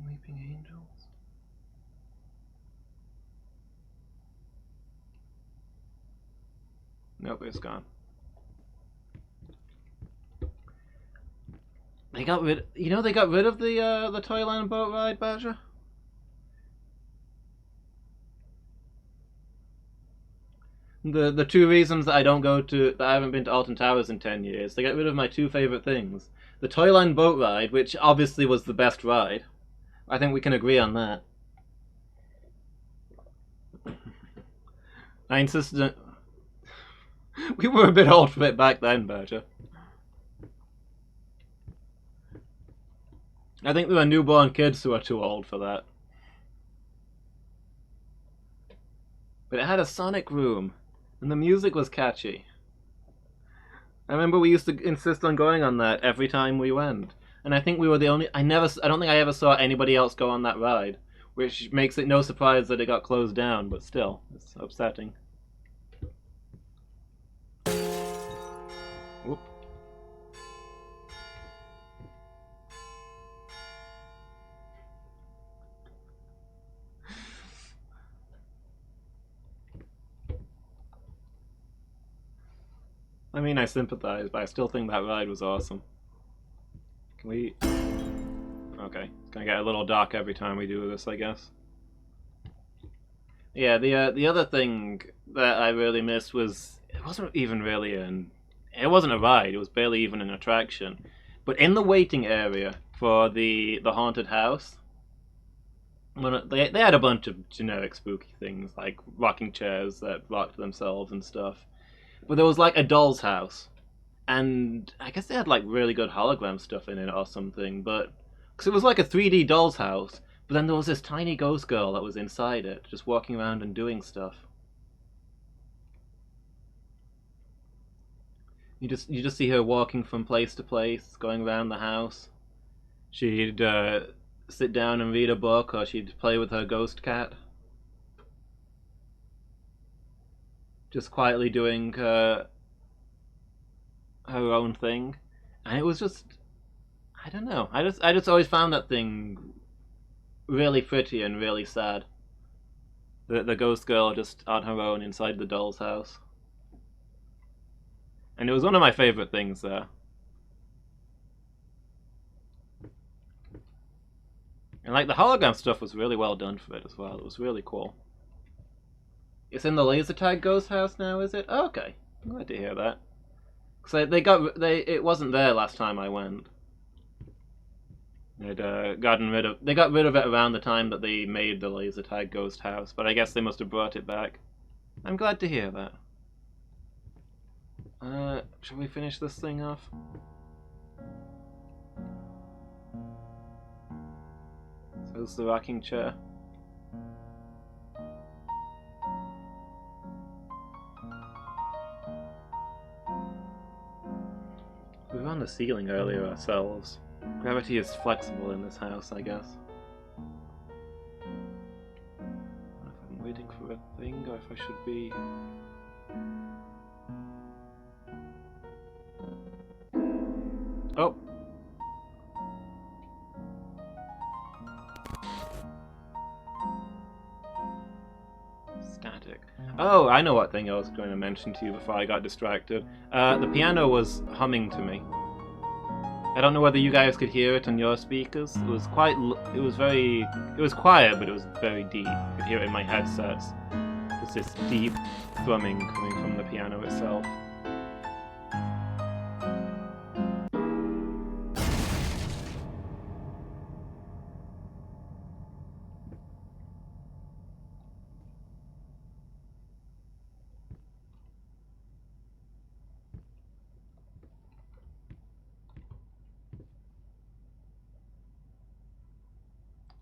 Weeping Angels? Nope, it's gone. They got rid. You know, they got rid of the Toyland boat ride, Badger. The two reasons that I haven't been to Alton Towers in 10 years. They got rid of my two favorite things: the Toyland boat ride, which obviously was the best ride. I think we can agree on that. I insisted. We were a bit old for it back then, Berger. I think there were newborn kids who were too old for that. But it had a sonic room, and the music was catchy. I remember we used to insist on going on that every time we went. And I think we were the only... I don't think I ever saw anybody else go on that ride. Which makes it no surprise that it got closed down, but still, it's upsetting. Whoop. I mean, I sympathize, but I still think that ride was awesome. Can we... Okay, it's gonna get a little dark every time we do this, I guess. Yeah, the other thing that I really missed was... It wasn't even really an... It wasn't a ride, it was barely even an attraction. But in the waiting area for the haunted house... They had a bunch of generic spooky things, like rocking chairs that rocked themselves and stuff. But there was like a doll's house. And I guess they had like really good hologram stuff in it or something, but... Because it was like a 3D doll's house, but then there was this tiny ghost girl that was inside it, just walking around and doing stuff. You just see her walking from place to place, going around the house. She'd sit down and read a book, or she'd play with her ghost cat. Just quietly doing her own thing. And it was just... I don't know. I just always found that thing really pretty and really sad. The ghost girl just on her own inside the doll's house. And it was one of my favorite things there. And like the hologram stuff was really well done for it as well. It was really cool. It's in the laser tag ghost house now, is it? Oh, okay. I'm glad to hear that. Cause it wasn't there last time I went. They got rid of it around the time that they made the laser tag ghost house, but I guess they must have brought it back. I'm glad to hear that. Shall we finish this thing off? So it's the rocking chair. We were on the ceiling earlier ourselves. Gravity is flexible in this house, I guess. I don't know if I'm waiting for a thing or if I should be... Oh! Static. Oh, I know what thing I was going to mention to you before I got distracted. The piano was humming to me. I don't know whether you guys could hear it on your speakers. It was quiet, but it was very deep. You could hear it in my headsets. Just this deep thrumming coming from the piano itself.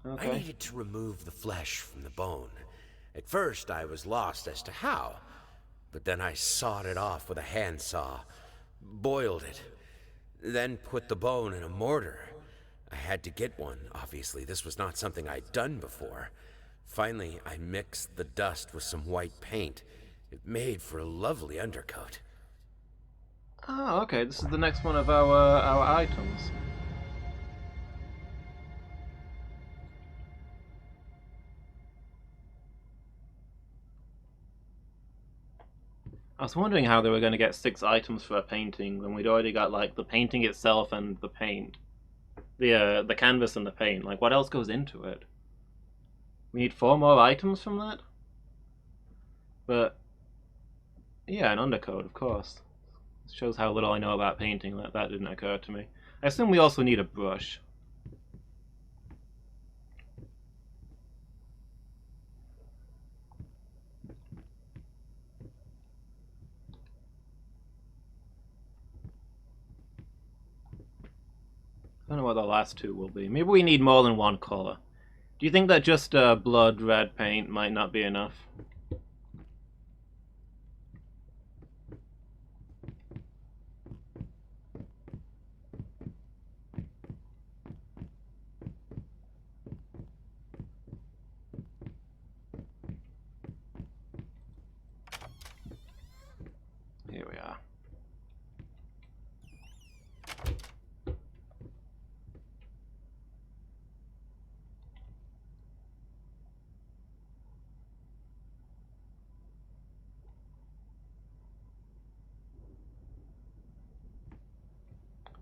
Okay. I needed to remove the flesh from the bone. At first, I was lost as to how, but then I sawed it off with a handsaw, boiled it, then put the bone in a mortar. I had to get one, obviously. This was not something I'd done before. Finally, I mixed the dust with some white paint. It made for a lovely undercoat. Oh, okay. This is the next one of our items. I was wondering how they were going to get 6 items for a painting when we'd already got like the painting itself and the paint, the canvas and the paint. Like, what else goes into it? We need 4 more items from that. But yeah, an undercoat, of course. This shows how little I know about painting. That didn't occur to me. I assume we also need a brush. don't know what the last two will be. Maybe we need more than one color. Do you think that just blood red paint might not be enough? Here we are.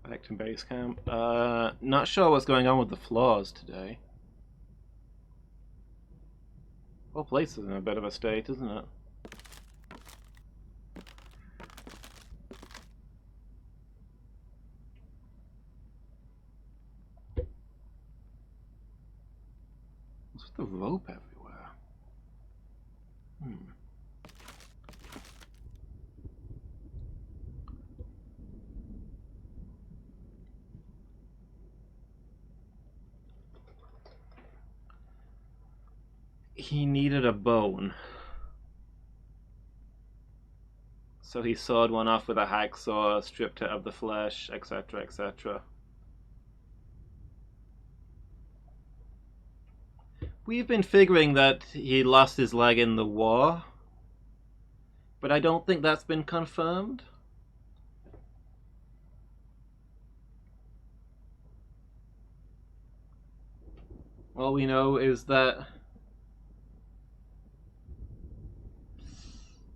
Back to base camp. Not sure what's going on with the floors today. Whole place is in a bit of a state, isn't it? What's with the rope everywhere? He needed a bone. So he sawed one off with a hacksaw, stripped it of the flesh, etc., etc. We've been figuring that he lost his leg in the war, but I don't think that's been confirmed. All we know is that...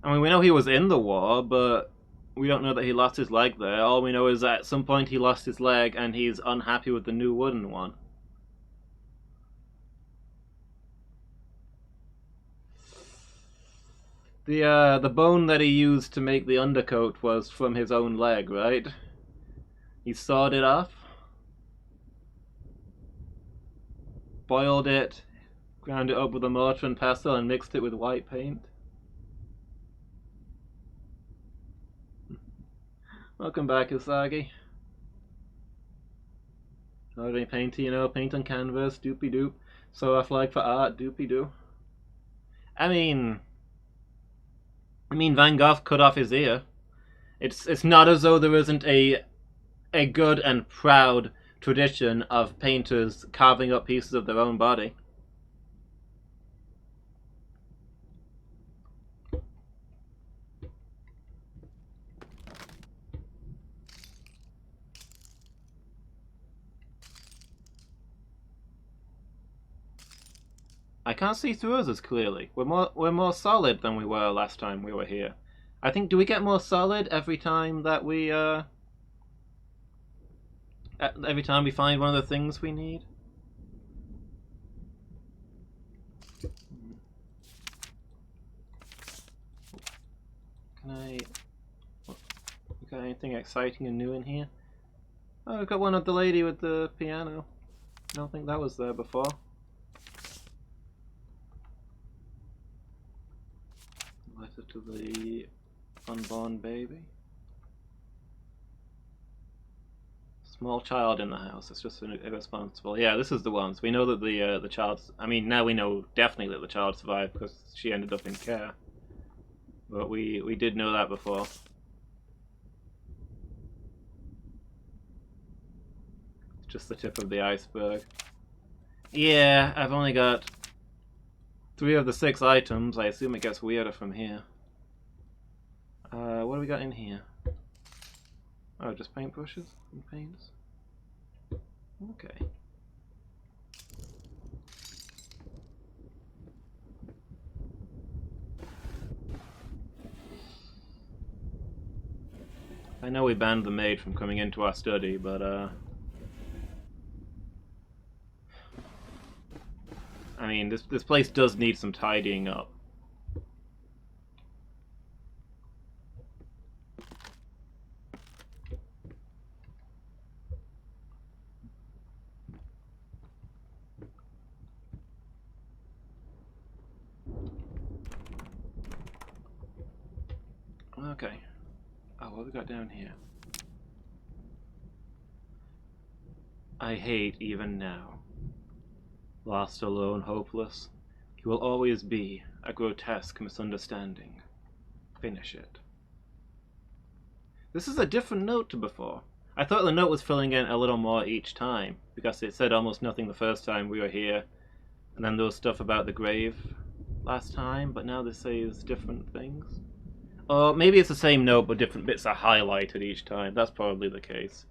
I mean, we know he was in the war, but we don't know that he lost his leg there. All we know is that at some point he lost his leg and he's unhappy with the new wooden one. The bone that he used to make the undercoat was from his own leg, right? He sawed it off, boiled it, ground it up with a mortar and pestle, and mixed it with white paint. Welcome back, Usagi. Already painting, you know, paint on canvas, doopy doop. Sew off leg for art, doopy doo. I mean, Van Gogh cut off his ear. It's not as though there isn't a good and proud tradition of painters carving up pieces of their own body. I can't see through us as clearly. We're more solid than we were last time we were here. I think, do we get more solid every time that we every time we find one of the things we need? Can I... We got anything exciting and new in here? Oh, we've got one of the lady with the piano. I don't think that was there before. Letter to the unborn baby. Small child in the house. It's just irresponsible. Yeah, this is the ones. We know that the child's... I mean, now we know definitely that the child survived because she ended up in care. But we did know that before. It's just the tip of the iceberg. Yeah, I've only got 3 of the 6 items. I assume it gets weirder from here. What do we got in here? Oh, just paintbrushes and paints. Okay. I know we banned the maid from coming into our study, but I mean, this place does need some tidying up. Okay. Oh, what have we got down here? I hate even now. Lost, alone, hopeless, you will always be a grotesque misunderstanding. Finish it. This is a different note to before. I thought the note was filling in a little more each time, because it said almost nothing the first time we were here, and then there was stuff about the grave last time, but now this says different things. Or maybe it's the same note, but different bits are highlighted each time. That's probably the case.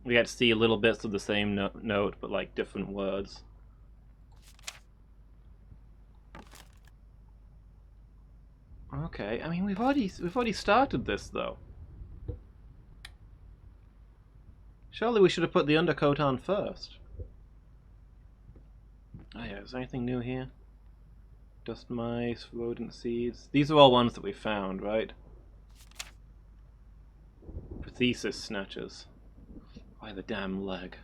We get to see little bits of the same note, but like different words. Okay, I mean we've already started this though. Surely we should have put the undercoat on first. Oh yeah, is there anything new here? Dust mice, rodent seeds. These are all ones that we found, right? Prosthesis snatchers. Why the damn leg?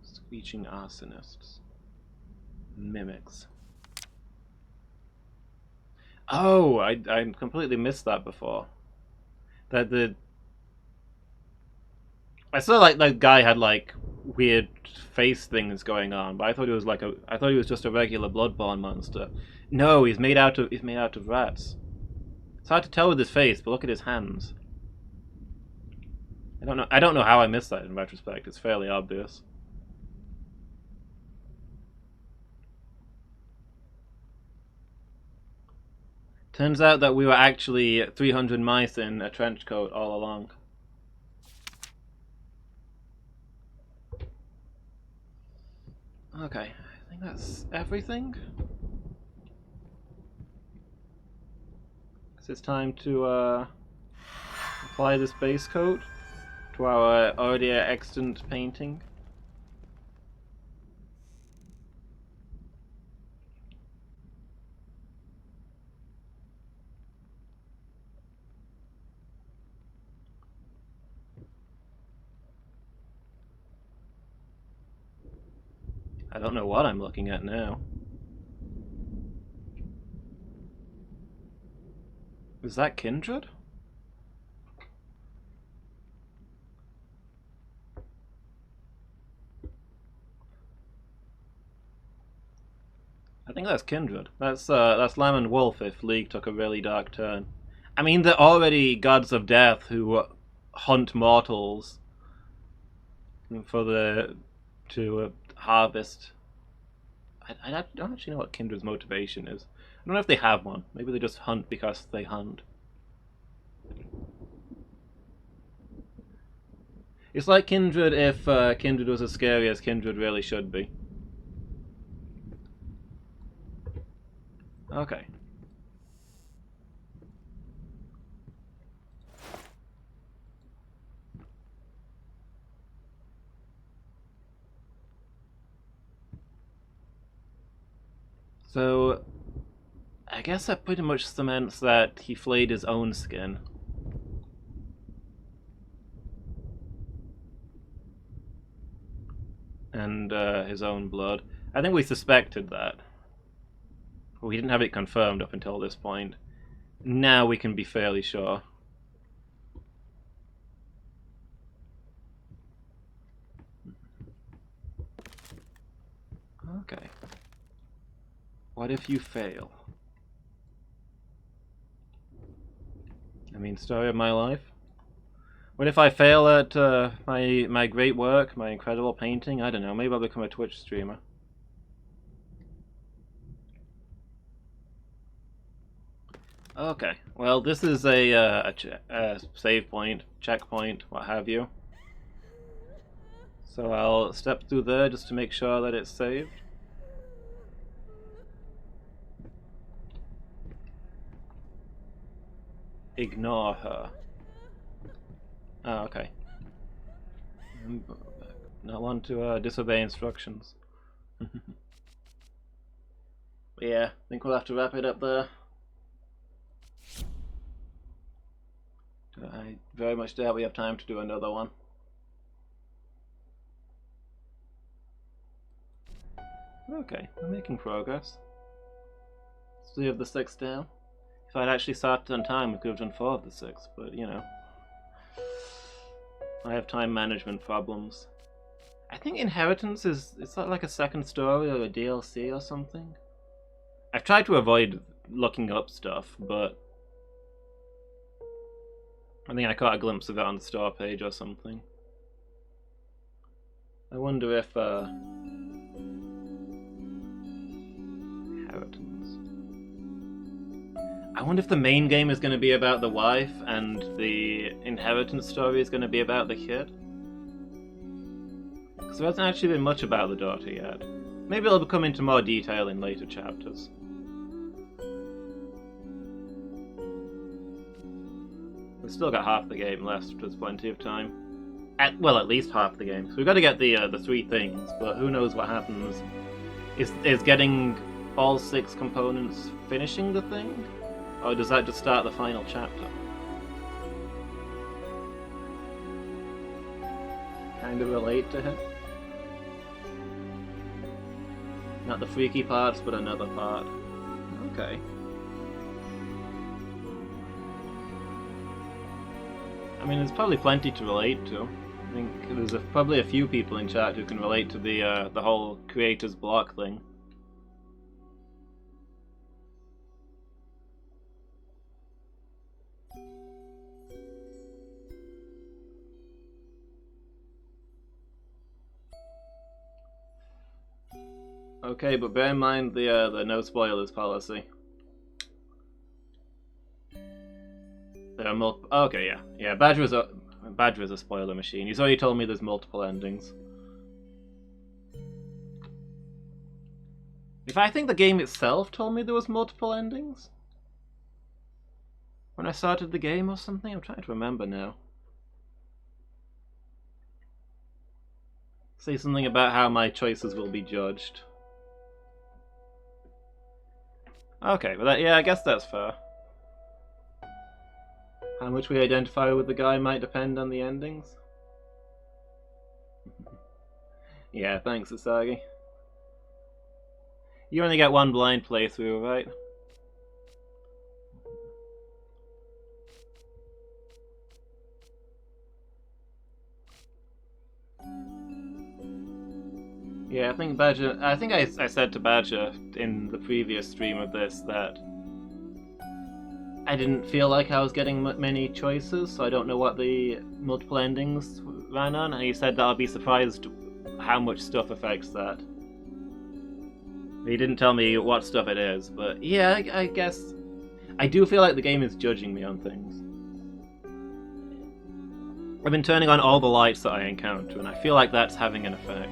Screeching arsonists. Mimics. Oh, I completely missed that before. I saw like that guy had like weird face things going on, but I thought he was just a regular bloodborne monster. No, he's made out of rats. It's hard to tell with his face, but look at his hands. I don't know how I missed that in retrospect. It's fairly obvious. Turns out that we were actually 300 mice in a trench coat all along. Okay, I think that's everything. So it's time to apply this base coat to our already extant painting. I don't know what I'm looking at now. Is that Kindred? I think that's Kindred. That's Lamb and Wolf if League took a really dark turn. I mean, they're already gods of death who hunt mortals to harvest. I don't actually know what Kindred's motivation is. I don't know if they have one. Maybe they just hunt because they hunt. It's like Kindred if Kindred was as scary as Kindred really should be. Okay. So, I guess that pretty much cements that he flayed his own skin. And his own blood. I think we suspected that. But we didn't have it confirmed up until this point. Now we can be fairly sure. Okay. What if you fail? I mean, story of my life. What if I fail at my great work, my incredible painting? I don't know, maybe I'll become a Twitch streamer. Okay, well this is a save point, checkpoint, what have you. So I'll step through there just to make sure that it's saved. Ignore her. Oh, okay. Not one to disobey instructions. Yeah, I think we'll have to wrap it up there. I very much doubt we have time to do another one. Okay, we're making progress. 3 of the 6 down. If I'd actually started on time, we could have done 4 of the 6, but you know. I have time management problems. I think Inheritance is that like a second story or a DLC or something? I've tried to avoid looking up stuff, but I think I caught a glimpse of it on the store page or something. I wonder if Inheritance. I wonder if the main game is going to be about the wife and the Inheritance story is going to be about the kid. Because there hasn't actually been much about the daughter yet. Maybe it'll come into more detail in later chapters. We've still got half the game left, there's plenty of time. Well, at least half the game. So we've got to get the 3 things, but who knows what happens. Is getting all 6 components finishing the thing? Or does that just start the final chapter? Kind of relate to him. Not the freaky parts, but another part. Okay. I mean, there's probably plenty to relate to. I think there's probably a few people in chat who can relate to the whole creator's block thing. Okay, but bear in mind the no spoilers policy. There are multiple. Okay, yeah. Badger is a spoiler machine. He's already told me there's multiple endings. If I think the game itself told me there was multiple endings when I started the game or something, I'm trying to remember now. Say something about how my choices will be judged. Okay, but yeah, I guess that's fair. How much we identify with the guy might depend on the endings. Yeah, thanks, Asagi. You only get 1 blind playthrough, right? Yeah, I think Badger. I think I said to Badger in the previous stream of this that I didn't feel like I was getting many choices, so I don't know what the multiple endings ran on, and he said that I'll be surprised how much stuff affects that. He didn't tell me what stuff it is, but yeah, I guess I do feel like the game is judging me on things. I've been turning on all the lights that I encounter, and I feel like that's having an effect.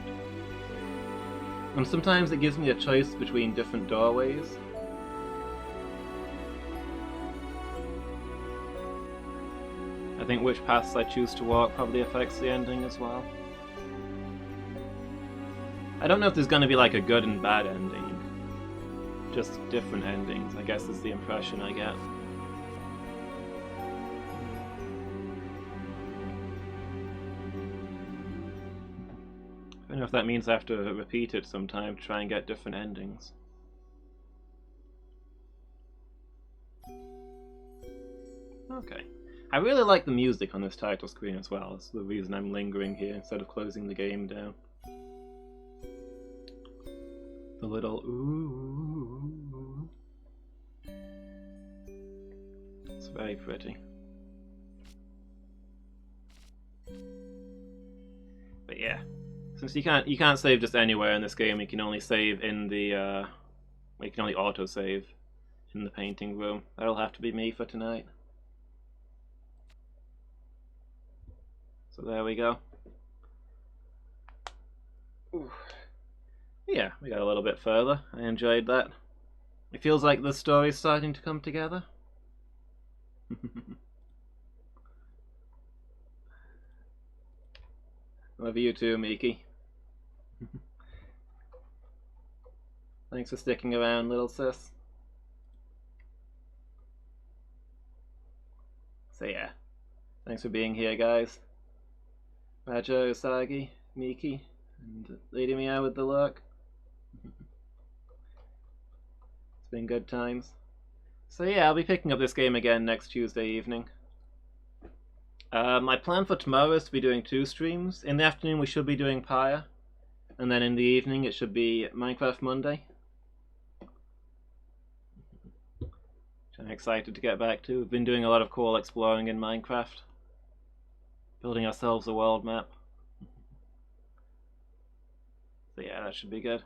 And sometimes it gives me a choice between different doorways. I think which paths I choose to walk probably affects the ending as well. I don't know if there's going to be like a good and bad ending. Just different endings, I guess is the impression I get. I don't know if that means I have to repeat it sometime to try and get different endings. Okay. I really like the music on this title screen as well. It's the reason I'm lingering here instead of closing the game down. The little ooh. It's very pretty. But yeah. Since you can't save just anywhere in this game, you can only save in the you can only auto save in the painting room. That'll have to be me for tonight. So there we go. Ooh. Yeah, we got a little bit further. I enjoyed that. It feels like the story's starting to come together. Love you too, Miki. Thanks for sticking around, little sis. So yeah, thanks for being here, guys. Badger, Usagi, Miki, and Lady Meow with the look. It's been good times. So yeah, I'll be picking up this game again next Tuesday evening. My plan for tomorrow is to be doing 2 streams. In the afternoon we should be doing Pyre, and then in the evening it should be Minecraft Monday. Which I'm excited to get back to. We've been doing a lot of cool exploring in Minecraft. Building ourselves a world map. So yeah, that should be good.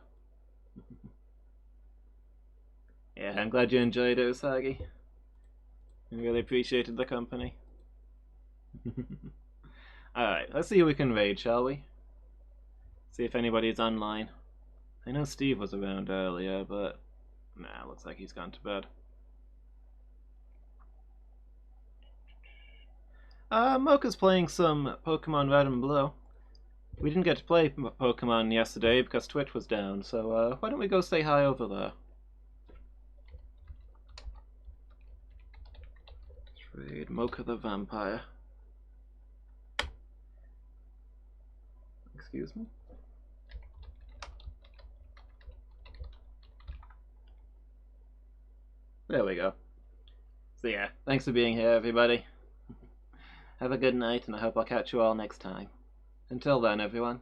Yeah, I'm glad you enjoyed it, Usagi. I really appreciated the company. Alright, let's see who we can raid, shall we? See if anybody's online. I know Steve was around earlier, but nah, looks like he's gone to bed. Mocha's playing some Pokemon Red and Blue. We didn't get to play Pokemon yesterday because Twitch was down, so why don't we go say hi over there? Let's raid Mocha the Vampire. Excuse me? There we go. So yeah, thanks for being here, everybody. Have a good night, and I hope I'll catch you all next time. Until then, everyone.